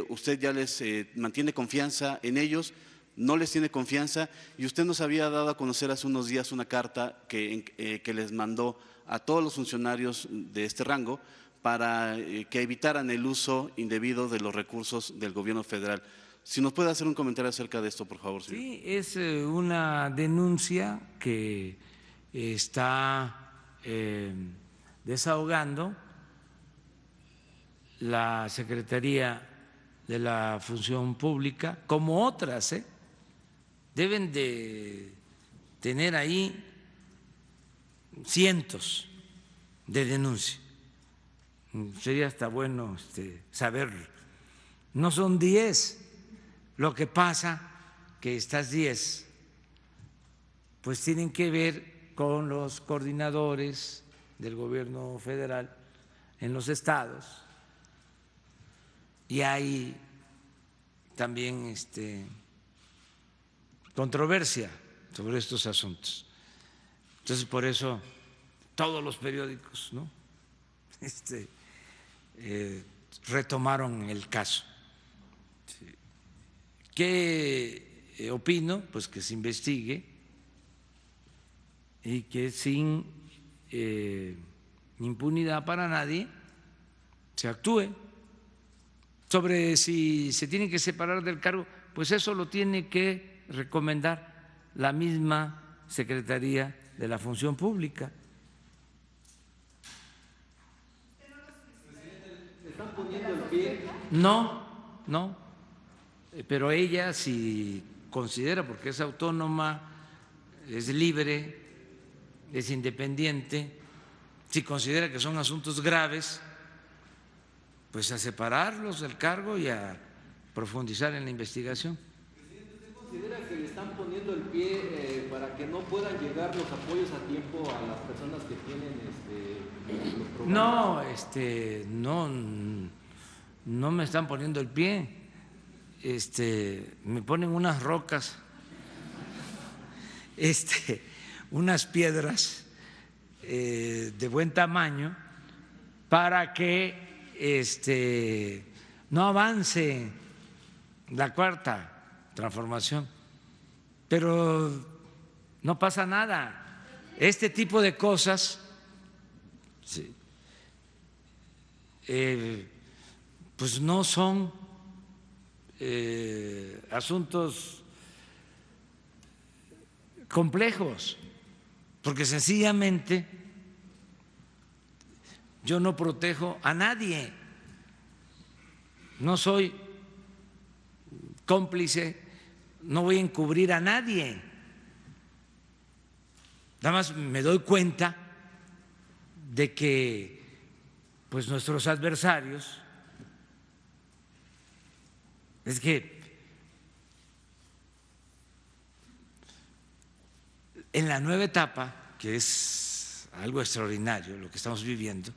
usted ya les mantiene confianza en ellos, no les tiene confianza? Y usted nos había dado a conocer hace unos días una carta que les mandó a todos los funcionarios de este rango para que evitaran el uso indebido de los recursos del gobierno federal. Si nos puede hacer un comentario acerca de esto, por favor, señor. Sí, es una denuncia que está desahogando la Secretaría de la Función Pública, como otras, deben de tener ahí cientos de denuncias. Sería hasta bueno saberlo. No son 10. Lo que pasa que estas 10 pues tienen que ver con los coordinadores del gobierno federal en los estados, y hay también controversia sobre estos asuntos. Entonces, por eso todos los periódicos, ¿no?, retomaron el caso. ¿Qué opino? Pues que se investigue y que sin impunidad para nadie se actúe. Sobre si se tiene que separar del cargo, pues eso lo tiene que recomendar la misma Secretaría de la Función Pública. ¿Le están poniendo el pie? No, pero ella si considera, porque es autónoma, es libre, es independiente, si considera que son asuntos graves, pues a separarlos del cargo y a profundizar en la investigación. Presidente, ¿usted considera que le están poniendo el pie para que no puedan llegar los apoyos a tiempo a las personas que tienen los programas? No me están poniendo el pie, me ponen unas rocas, unas piedras de buen tamaño para que no avance la cuarta transformación, pero no pasa nada. Este tipo de cosas pues no son asuntos complejos, porque sencillamente yo no protejo a nadie, no soy cómplice, no voy a encubrir a nadie. Nada más me doy cuenta de que pues nuestros adversarios es que en la nueva etapa, que es algo extraordinario lo que estamos viviendo,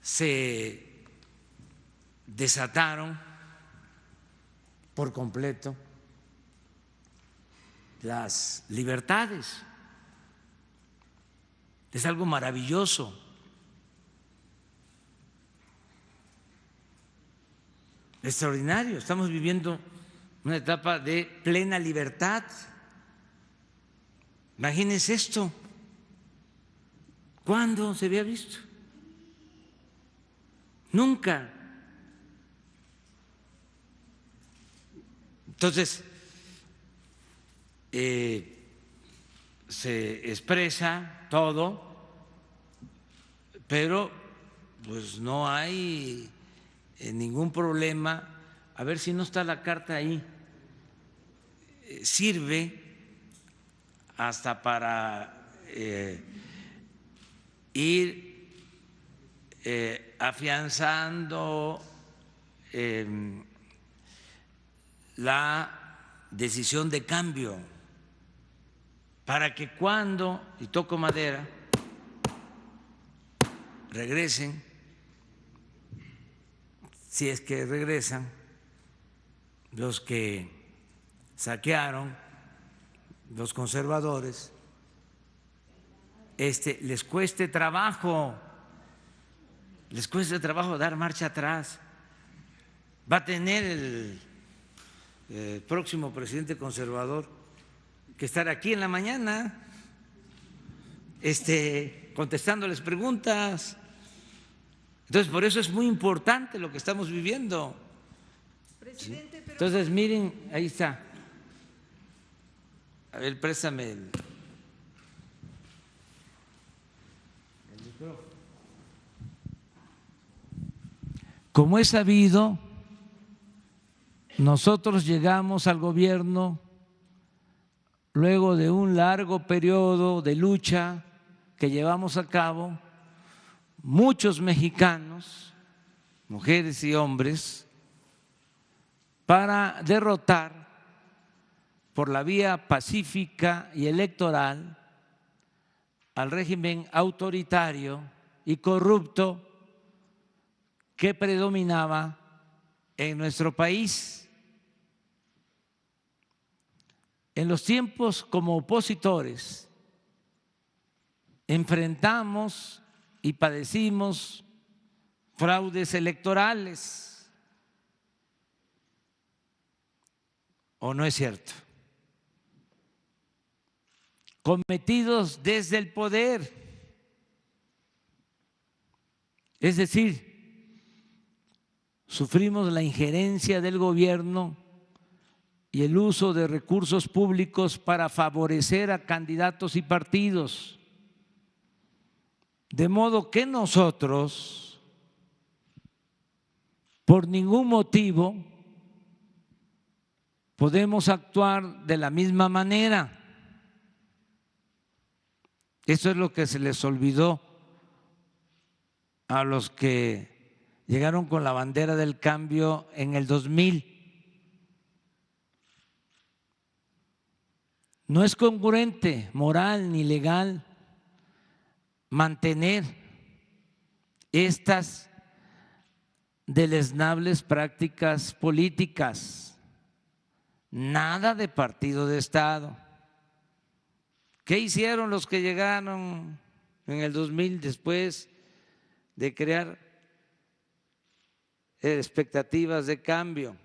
se desataron por completo las libertades. Es algo maravilloso. Extraordinario. Estamos viviendo una etapa de plena libertad. Imagínense esto. ¿Cuándo se había visto? Nunca. Entonces, se expresa todo, pero pues no hay ningún problema. A ver si no está la carta ahí. Sirve hasta para ir afianzando la decisión de cambio para que cuando, y toco madera, regresen, si es que regresan, los que saquearon, los conservadores, les cueste trabajo dar marcha atrás. Va a tener el próximo presidente conservador que estar aquí en la mañana contestándoles preguntas. Entonces, por eso es muy importante lo que estamos viviendo. Presidente, pero... Entonces, miren, ahí está. A ver, préstame el micrófono. Como es sabido, nosotros llegamos al gobierno luego de un largo periodo de lucha que llevamos a cabo muchos mexicanos, mujeres y hombres, para derrotar por la vía pacífica y electoral al régimen autoritario y corrupto que predominaba en nuestro país. En los tiempos como opositores enfrentamos y padecimos fraudes electorales. ¿O no es cierto? Cometidos desde el poder. Es decir, sufrimos la injerencia del gobierno y el uso de recursos públicos para favorecer a candidatos y partidos. De modo que nosotros, por ningún motivo, podemos actuar de la misma manera. Eso es lo que se les olvidó a los que llegaron con la bandera del cambio en el 2000. No es congruente, moral ni legal, mantener estas deleznables prácticas políticas. Nada de partido de Estado. ¿Qué hicieron los que llegaron en el 2000 después de crear expectativas de cambio?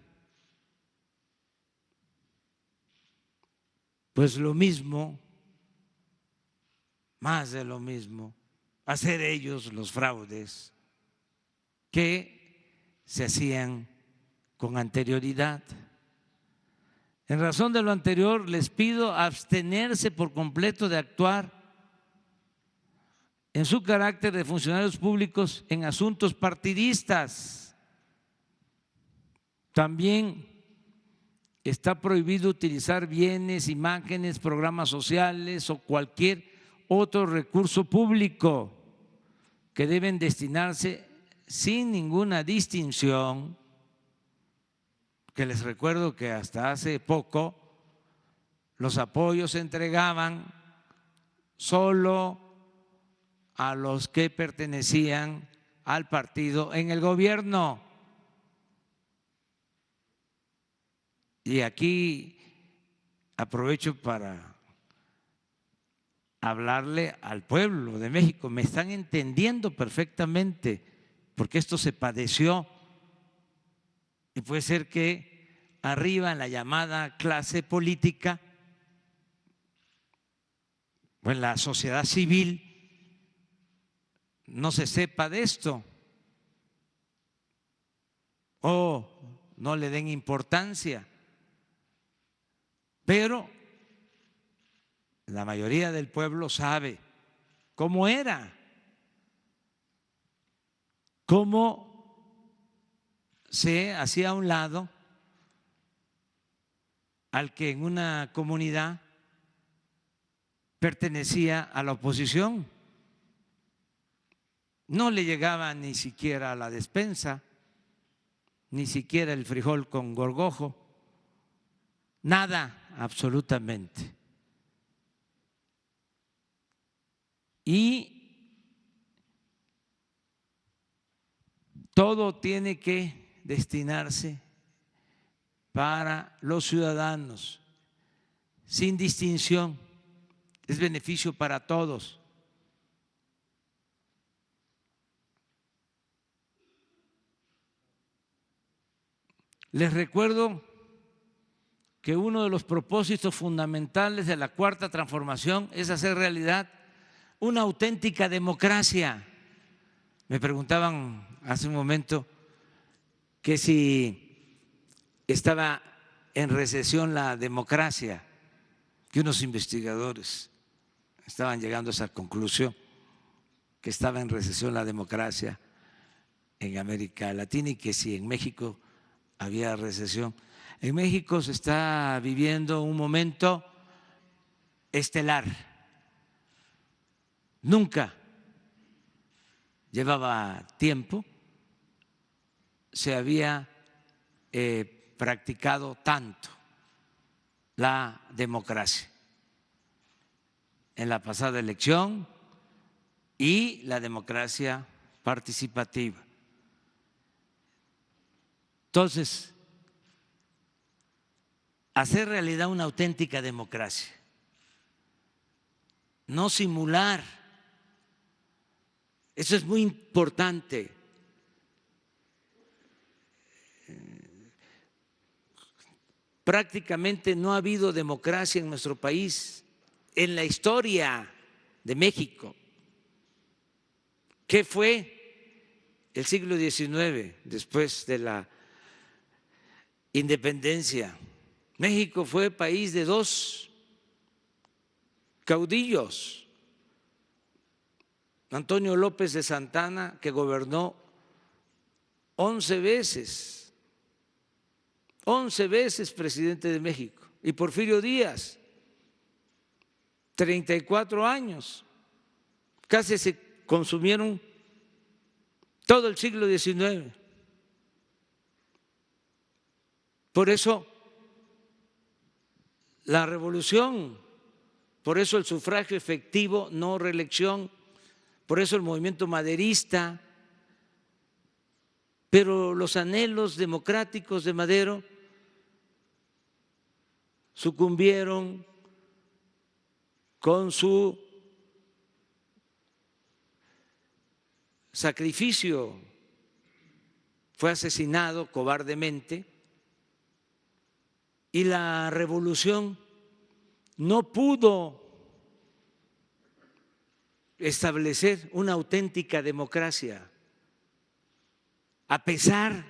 Pues lo mismo, más de lo mismo, hacer ellos los fraudes que se hacían con anterioridad. En razón de lo anterior, les pido abstenerse por completo de actuar en su carácter de funcionarios públicos en asuntos partidistas. También está prohibido utilizar bienes, imágenes, programas sociales o cualquier otro recurso público que deben destinarse sin ninguna distinción, que les recuerdo que hasta hace poco los apoyos se entregaban solo a los que pertenecían al partido en el gobierno. Y aquí aprovecho para hablarle al pueblo de México. Me están entendiendo perfectamente, porque esto se padeció. Y puede ser que arriba en la llamada clase política o en la sociedad civil no se sepa de esto o no le den importancia, pero la mayoría del pueblo sabe cómo era, cómo se hacía a un lado al que en una comunidad pertenecía a la oposición. No le llegaba ni siquiera a la despensa, ni siquiera el frijol con gorgojo, nada, absolutamente. Y todo tiene que destinarse para los ciudadanos, sin distinción, es beneficio para todos. Les recuerdo que uno de los propósitos fundamentales de la Cuarta Transformación es hacer realidad una auténtica democracia. Me preguntaban hace un momento que si estaba en recesión la democracia, que unos investigadores estaban llegando a esa conclusión, que estaba en recesión la democracia en América Latina y que si en México había recesión. En México se está viviendo un momento estelar. Nunca llevaba tiempo se había practicado tanto la democracia en la pasada elección y la democracia participativa. Entonces, hacer realidad una auténtica democracia, no simular Eso es muy importante. Prácticamente no ha habido democracia en nuestro país en la historia de México. ¿Qué fue el siglo XIX después de la independencia? México fue país de 2 caudillos. Antonio López de Santana, que gobernó 11 veces, 11 veces presidente de México, y Porfirio Díaz, 34 años, casi se consumieron todo el siglo XIX. Por eso la revolución, por eso el sufragio efectivo, no reelección, por eso el movimiento maderista, pero los anhelos democráticos de Madero sucumbieron con su sacrificio. Fue asesinado cobardemente y la revolución no pudo establecer una auténtica democracia, a pesar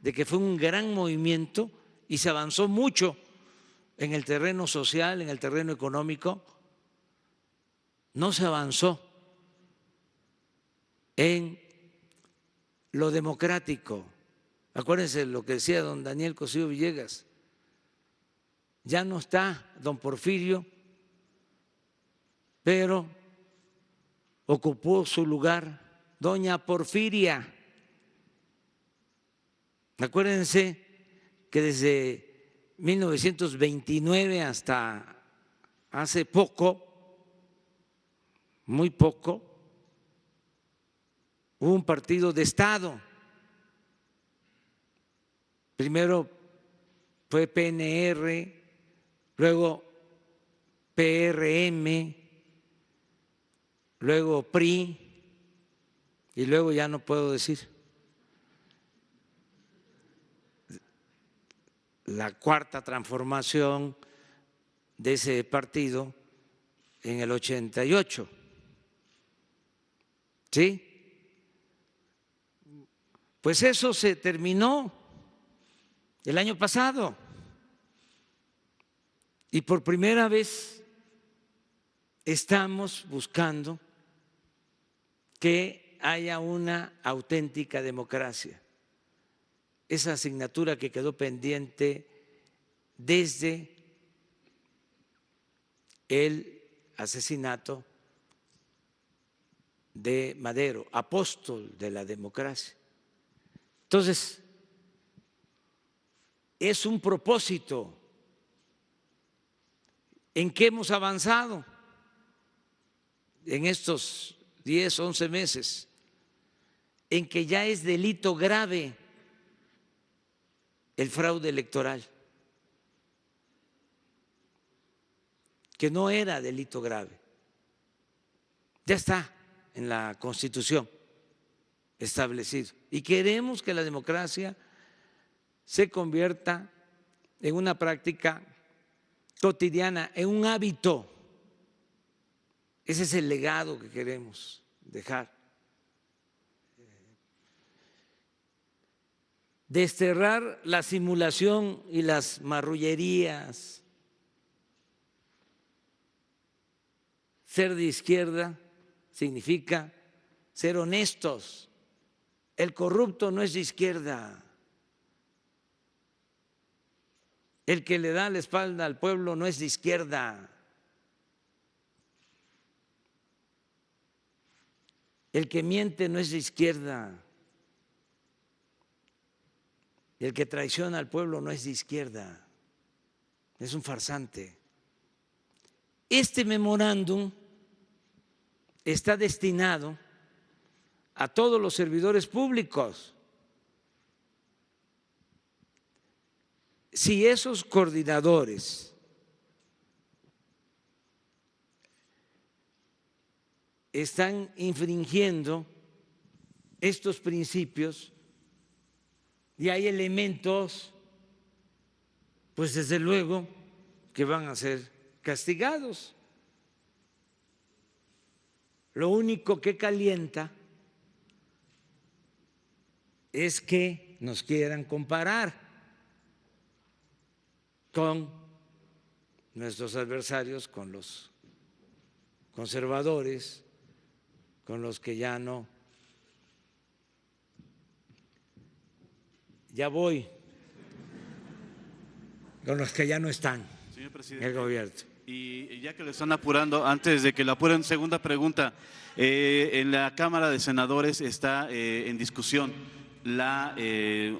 de que fue un gran movimiento y se avanzó mucho en el terreno social, en el terreno económico. No se avanzó en lo democrático. Acuérdense lo que decía don Daniel Cosío Villegas. Ya no está don Porfirio, pero ocupó su lugar doña Porfiria. Acuérdense que desde 1929 hasta hace poco, muy poco, hubo un partido de Estado. Primero fue PNR, luego PRM, luego PRI y luego ya no puedo decir. La cuarta transformación de ese partido en el 88. ¿Sí? Pues eso se terminó el año pasado y por primera vez estamos buscando que haya una auténtica democracia. Esa asignatura que quedó pendiente desde el asesinato de Madero, apóstol de la democracia. Entonces, es un propósito en que hemos avanzado en estos 10, 11 meses, en que ya es delito grave el fraude electoral, que no era delito grave. Ya está en la Constitución establecido. Y queremos que la democracia se convierta en una práctica cotidiana, en un hábito. Ese es el legado que queremos dejar. Desterrar la simulación y las marrullerías. Ser de izquierda significa ser honestos. El corrupto no es de izquierda. El que le da la espalda al pueblo no es de izquierda. El que miente no es de izquierda. El que traiciona al pueblo no es de izquierda. Es un farsante. Este memorándum está destinado a todos los servidores públicos. Si esos coordinadores están infringiendo estos principios y hay elementos, pues desde luego que van a ser castigados. Lo único que calienta es que nos quieran comparar con nuestros adversarios, con los conservadores, con los que ya no. Ya voy, con los que ya no están en el gobierno. Y ya que le están apurando, antes de que le apuren, segunda pregunta. En la Cámara de Senadores está en discusión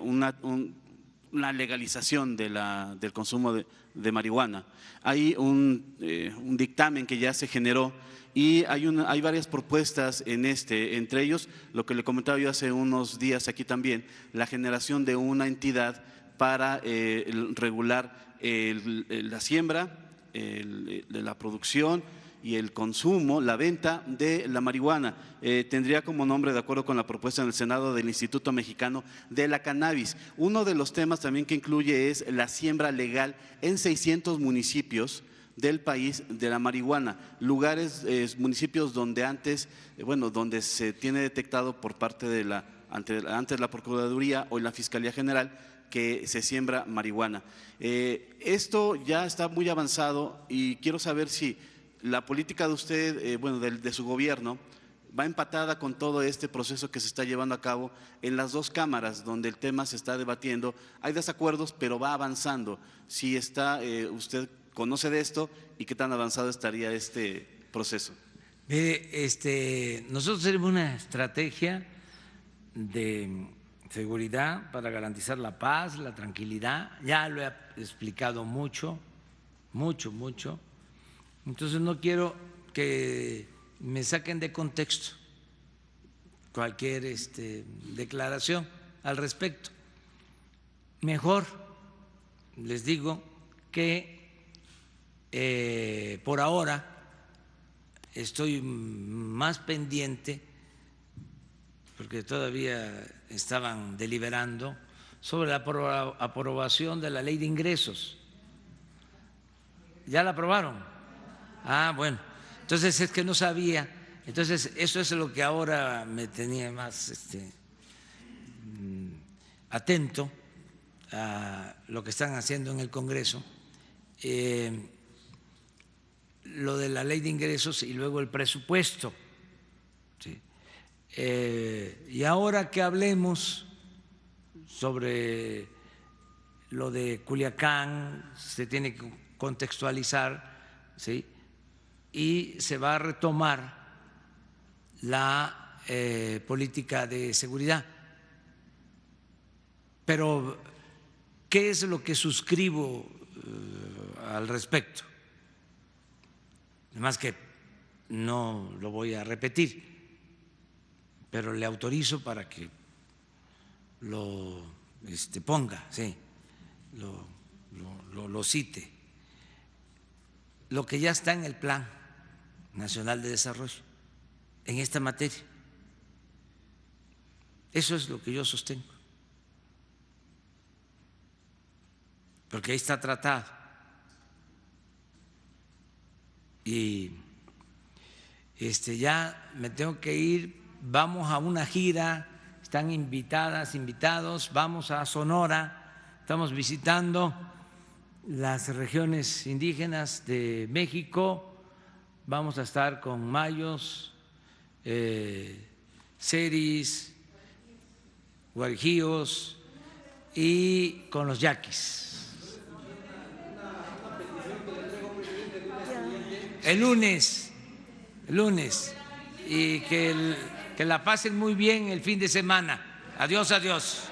una legalización del consumo de marihuana. Hay un dictamen que ya se generó y hay varias propuestas entre ellos, lo que le comentaba yo hace unos días aquí también, la generación de una entidad para regular la siembra, la producción y el consumo, la venta de la marihuana. Tendría como nombre, de acuerdo con la propuesta en el Senado, del Instituto Mexicano de la Cannabis. Uno de los temas también que incluye es la siembra legal en 600 municipios del país de la marihuana, lugares, municipios donde antes, donde se tiene detectado por parte de antes la Procuraduría o la Fiscalía General que se siembra marihuana. Esto ya está muy avanzado y quiero saber si la política de usted, de su gobierno, va empatada con todo este proceso que se está llevando a cabo en las dos cámaras donde el tema se está debatiendo. Hay desacuerdos, pero va avanzando. Si usted conoce de esto y qué tan avanzado estaría este proceso. Mire, nosotros tenemos una estrategia de seguridad para garantizar la paz, la tranquilidad. Ya lo he explicado mucho. Entonces no quiero que me saquen de contexto cualquier declaración al respecto. Mejor les digo que por ahora estoy más pendiente, porque todavía estaban deliberando sobre la aprobación de la ley de ingresos. ¿Ya la aprobaron? Ah, bueno. Entonces es que no sabía. Entonces eso es lo que ahora me tenía más atento a lo que están haciendo en el Congreso. Lo de la ley de ingresos y luego el presupuesto. ¿Sí? Y ahora que hablemos sobre lo de Culiacán, se tiene que contextualizar, ¿sí? Y se va a retomar la política de seguridad. Pero, ¿qué es lo que suscribo al respecto? Además que no lo voy a repetir, pero le autorizo para que lo ponga, sí, lo cite. Lo que ya está en el Plan Nacional de Desarrollo en esta materia. Eso es lo que yo sostengo. Porque ahí está tratado. Y ya me tengo que ir, vamos a una gira, están invitados, vamos a Sonora, estamos visitando las regiones indígenas de México, vamos a estar con mayos, seris, guarijíos y con los yaquis. El lunes, y que la pasen muy bien el fin de semana. Adiós, adiós.